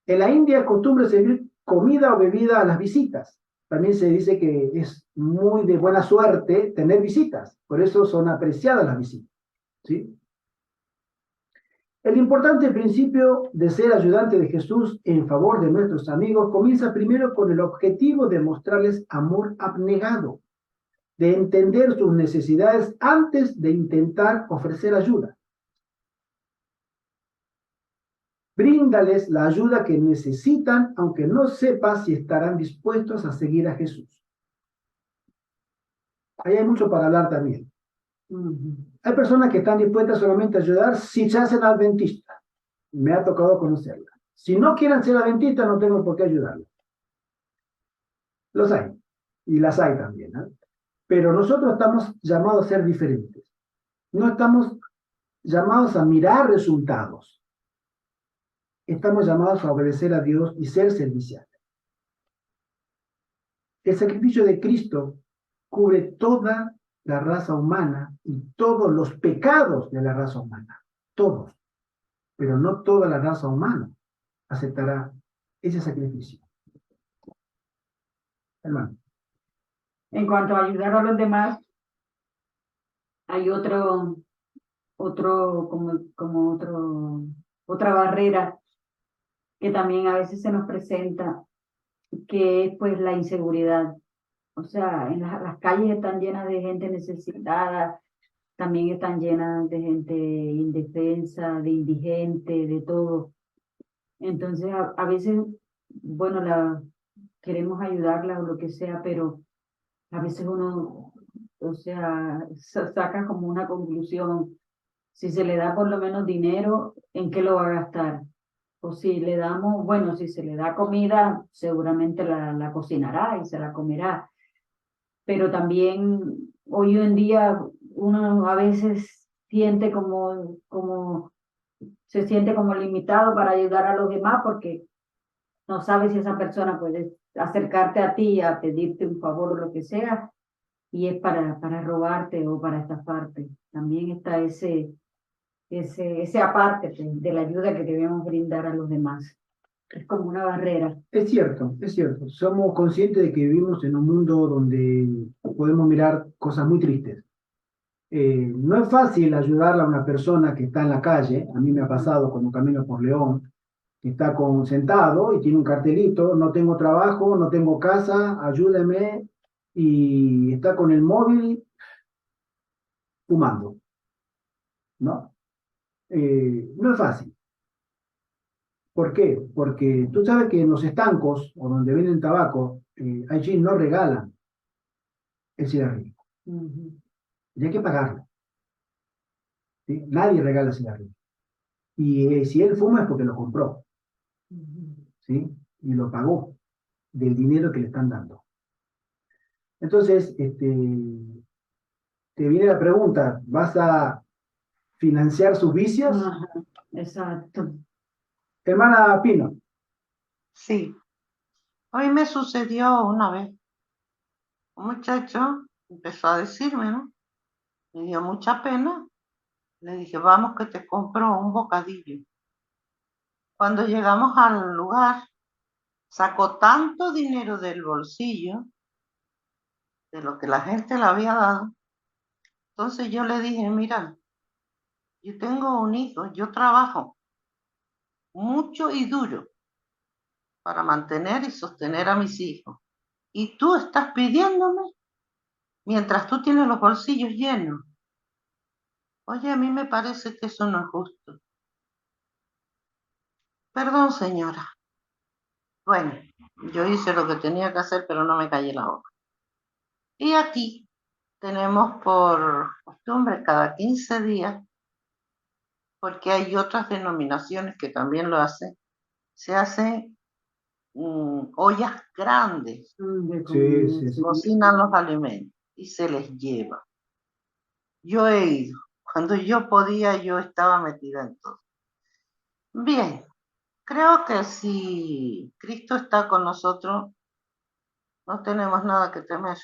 En la India es costumbre servir comida o bebida a las visitas. También se dice que es muy de buena suerte tener visitas, por eso son apreciadas las visitas, ¿sí? El importante principio de ser ayudante de Jesús en favor de nuestros amigos comienza primero con el objetivo de mostrarles amor abnegado, de entender sus necesidades antes de intentar ofrecer ayuda. Bríndales la ayuda que necesitan, aunque no sepas si estarán dispuestos a seguir a Jesús. Ahí hay mucho para hablar también. Hay personas que están dispuestas solamente a ayudar si se hacen adventistas. Me ha tocado conocerlas. Si no quieren ser adventistas, no tengo por qué ayudarlas. Los hay. Y las hay también, ¿no? Pero nosotros estamos llamados a ser diferentes. No estamos llamados a mirar resultados. Estamos llamados a obedecer a Dios y ser serviciales. El sacrificio de Cristo cubre toda la raza humana y todos los pecados de la raza humana. Todos. Pero no toda la raza humana aceptará ese sacrificio. Hermano. En cuanto a ayudar a los demás, hay otra barrera que también a veces se nos presenta, que es pues la inseguridad. O sea, las calles están llenas de gente necesitada, también están llenas de gente indefensa, de indigente, de todo. Entonces, a veces, bueno, queremos ayudarla o lo que sea, pero a veces uno, o sea, saca como una conclusión. Si se le da por lo menos dinero, ¿en qué lo va a gastar? O si le damos, bueno, si se le da comida, seguramente la cocinará y se la comerá. Pero también hoy en día uno a veces siente se siente como limitado para ayudar a los demás porque no sabes si esa persona puede acercarte a ti a pedirte un favor o lo que sea, y es para robarte o para estafarte. También está ese aparte de la ayuda que debemos brindar a los demás. Es como una barrera. Es cierto, es cierto. Somos conscientes de que vivimos en un mundo donde podemos mirar cosas muy tristes. No es fácil ayudar a una persona que está en la calle. A mí me ha pasado cuando camino por León, que está sentado y tiene un cartelito: no tengo trabajo, no tengo casa, ayúdeme, y está con el móvil fumando, ¿no? No es fácil. ¿Por qué? Porque tú sabes que en los estancos o donde venden tabaco, allí no regalan el cigarrillo. Y hay que pagarlo, ¿sí? Nadie regala cigarrillo. Y si él fuma es porque lo compró, ¿sí? Y lo pagó del dinero que le están dando. Entonces, te viene la pregunta: ¿vas a financiar sus vicios? Ajá, exacto. Hermana Pino. Sí, hoy me sucedió una vez. Un muchacho empezó a decirme, ¿no? Me dio mucha pena. Le dije, vamos que te compro un bocadillo. Cuando llegamos al lugar, sacó tanto dinero del bolsillo de lo que la gente le había dado. Entonces yo le dije, mira, yo tengo un hijo, yo trabajo mucho y duro para mantener y sostener a mis hijos. Y tú estás pidiéndome mientras tú tienes los bolsillos llenos. Oye, a mí me parece que eso no es justo. Perdón, señora. Bueno, yo hice lo que tenía que hacer, pero no me callé la boca. Y aquí tenemos por costumbre cada 15 días, porque hay otras denominaciones que también lo hacen, se hace ollas grandes, De Sí, comida, sí, sí. cocinan los alimentos y se les lleva. Yo he ido. Cuando yo podía, yo estaba metida en todo. Bien, creo que si Cristo está con nosotros, no tenemos nada que temer.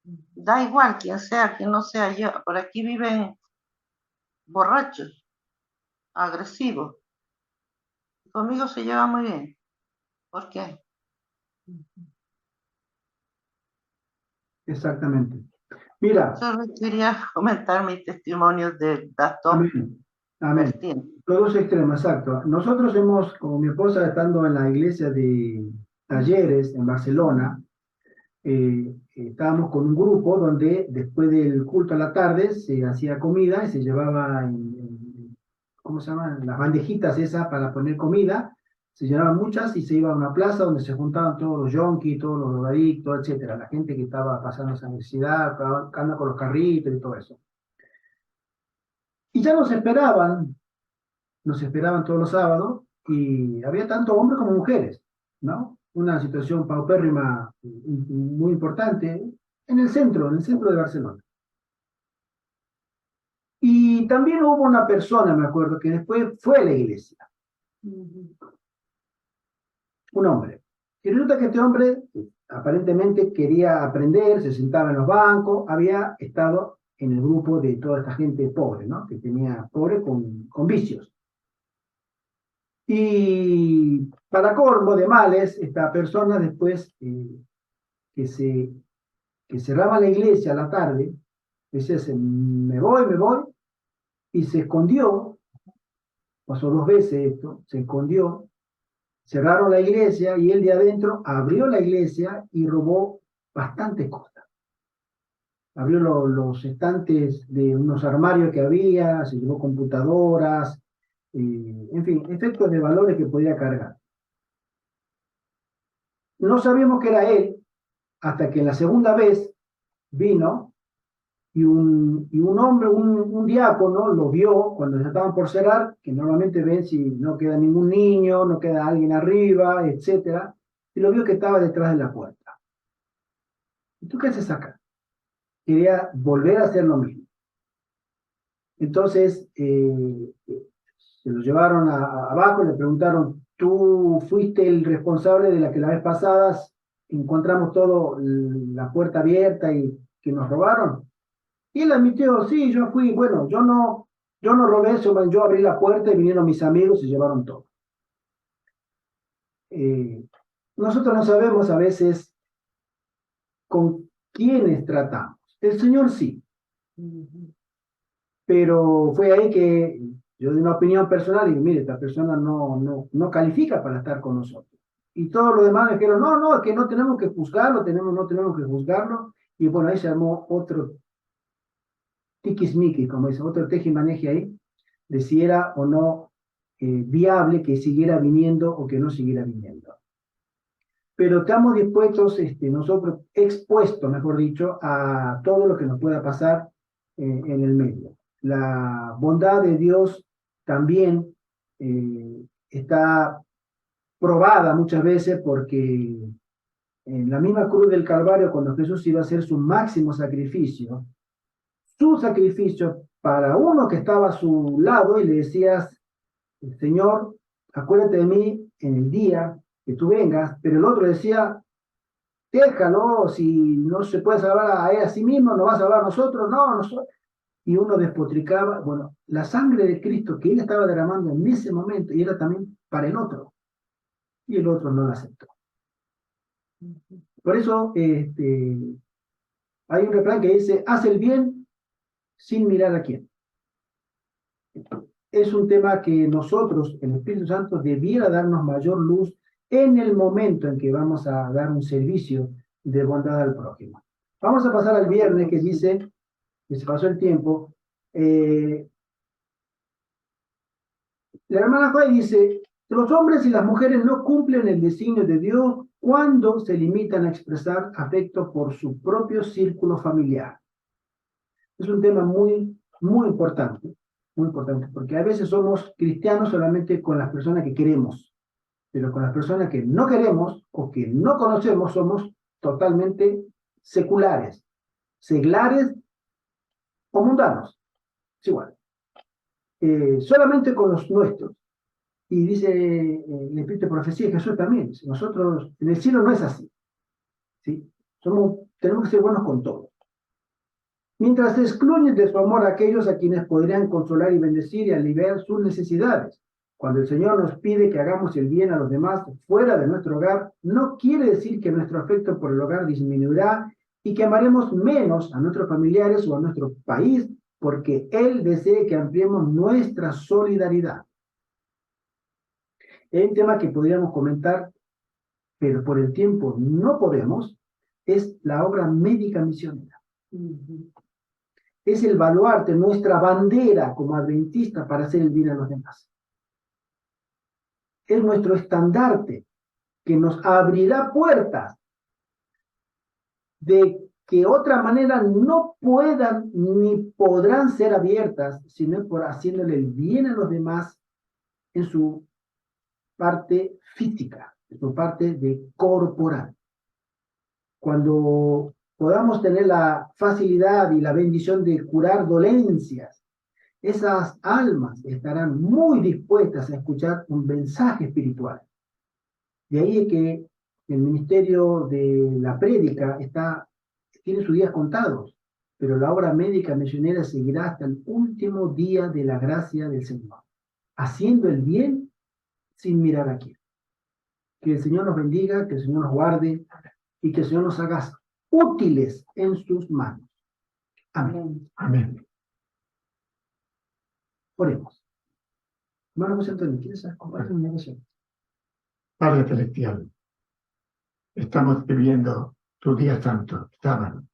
Da igual quién sea, quién no sea. Yo, por aquí viven borrachos, agresivos. Conmigo se lleva muy bien. ¿Por qué? Exactamente. Mira, Solo quería comentar mis testimonios de las dos amén, amén. vertientes. Los dos extremos, exacto. Nosotros hemos, como mi esposa estando en la iglesia de Talleres en Barcelona, estábamos con un grupo donde después del culto a la tarde se hacía comida y se llevaba ¿cómo se llaman? Las bandejitas esas para poner comida, se llenaban muchas y se iba a una plaza donde se juntaban todos los yonkis, todos los drogadictos, etcétera, la gente que estaba pasando esa necesidad, que anda con los carritos y todo eso. Y ya nos esperaban todos los sábados y había tanto hombres como mujeres, ¿no? Una situación paupérrima muy importante en el centro de Barcelona. Y también hubo una persona, me acuerdo, que después fue a la iglesia, un hombre. Y resulta que este hombre aparentemente quería aprender, se sentaba en los bancos, había estado en el grupo de toda esta gente pobre, ¿no? Que tenía pobre con vicios. Y para colmo de males, esta persona después que, se, que cerraba la iglesia a la tarde, decía, me voy, y se escondió, pasó 2 veces esto, se escondió, cerraron la iglesia y él de adentro abrió la iglesia y robó bastantes cosas. Abrió los estantes de unos armarios que había, se llevó computadoras, en fin, efectos de valores que podía cargar. No sabíamos que era él hasta que la segunda vez vino y un hombre, un diácono, lo vio cuando ya estaban por cerrar, que normalmente ven si no queda ningún niño, no queda alguien arriba, etcétera, y lo vio que estaba detrás de la puerta. ¿Y tú qué haces acá? Quería volver a hacer lo mismo. Entonces, se lo llevaron abajo y le preguntaron, ¿tú fuiste el responsable de la que la vez pasada encontramos todo la puerta abierta y que nos robaron? Y él admitió, sí, yo fui, bueno, yo no robé eso, yo abrí la puerta y vinieron mis amigos y llevaron todo. Eh, Nosotros no sabemos a veces con quiénes tratamos. El Señor sí, pero fue ahí que yo di una opinión personal y dije, mire, esta persona no califica para estar con nosotros. Y todos los demás me dijeron, no, es que no tenemos que juzgarlo, no tenemos que juzgarlo. Y bueno, ahí se armó otro tiquismiquis, como dice, otro tejimaneje ahí, de si era o no viable que siguiera viniendo o que no siguiera viniendo. Pero estamos dispuestos, nosotros expuestos, mejor dicho, a todo lo que nos pueda pasar en el medio. La bondad de Dios también está probada muchas veces porque en la misma cruz del Calvario, cuando Jesús iba a hacer su sacrificio para uno que estaba a su lado y le decías, Señor, acuérdate de mí en el día que tú vengas, pero el otro decía, déjalo, si no se puede salvar a él a sí mismo, no va a salvar a nosotros, no, nosotros. Y uno despotricaba, bueno, la sangre de Cristo que él estaba derramando en ese momento y era también para el otro, y el otro no la aceptó. Por eso hay un refrán que dice, haz el bien sin mirar a quién. Es un tema que nosotros, el Espíritu Santo, debiera darnos mayor luz en el momento en que vamos a dar un servicio de bondad al prójimo. Vamos a pasar al viernes que dice, que se pasó el tiempo, la hermana Joy dice, los hombres y las mujeres no cumplen el designio de Dios cuando se limitan a expresar afecto por su propio círculo familiar. Es un tema muy importante, porque a veces somos cristianos solamente con las personas que queremos, pero con las personas que no queremos o que no conocemos somos totalmente seculares, seglares o mundanos. Es igual. Solamente con los nuestros. Y dice el Espíritu de Profecía de Jesús también. Nosotros, en el cielo no es así. ¿Sí? Tenemos que ser buenos con todos. Mientras se excluyen de su amor a aquellos a quienes podrían consolar y bendecir y aliviar sus necesidades. Cuando el Señor nos pide que hagamos el bien a los demás fuera de nuestro hogar, no quiere decir que nuestro afecto por el hogar disminuirá y que amaremos menos a nuestros familiares o a nuestro país, porque Él desea que ampliemos nuestra solidaridad. Hay un tema que podríamos comentar, pero por el tiempo no podemos, es la obra médica misionera. Es el baluarte, nuestra bandera como adventista para hacer el bien a los demás. Es nuestro estandarte que nos abrirá puertas de que otra manera no puedan ni podrán ser abiertas, sino por haciéndole el bien a los demás en su parte física, en su parte de corporal. Cuando podamos tener la facilidad y la bendición de curar dolencias, esas almas estarán muy dispuestas a escuchar un mensaje espiritual. De ahí es que el ministerio de la prédica tiene sus días contados, pero la obra médica misionera seguirá hasta el último día de la gracia del Señor, haciendo el bien sin mirar a quién. Que el Señor nos bendiga, que el Señor nos guarde y que el Señor nos haga útiles en sus manos. Amén. Amén. Oremos. Hermano José Antonio, ¿quieres compartir una oración? Padre Celestial, estamos viviendo tu día santo, sábado.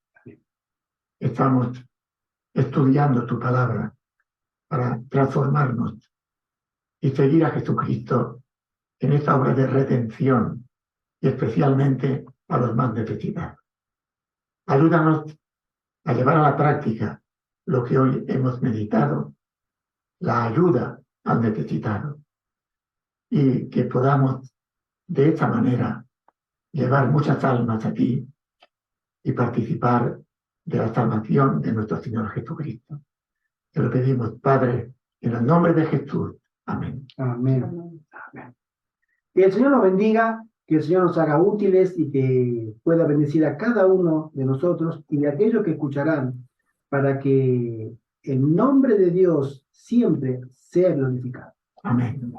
Estamos estudiando tu palabra para transformarnos y seguir a Jesucristo en esta obra de redención y especialmente a los más necesitados. Ayúdanos a llevar a la práctica lo que hoy hemos meditado, la ayuda al necesitado, y que podamos de esta manera llevar muchas almas a ti y participar de la salvación de nuestro Señor Jesucristo. Te lo pedimos, Padre, en el nombre de Jesús. Amén. Amén. Amén. Que el Señor nos bendiga, que el Señor nos haga útiles y que pueda bendecir a cada uno de nosotros y de aquellos que escucharán, para que el nombre de Dios siempre sea glorificado. Amén.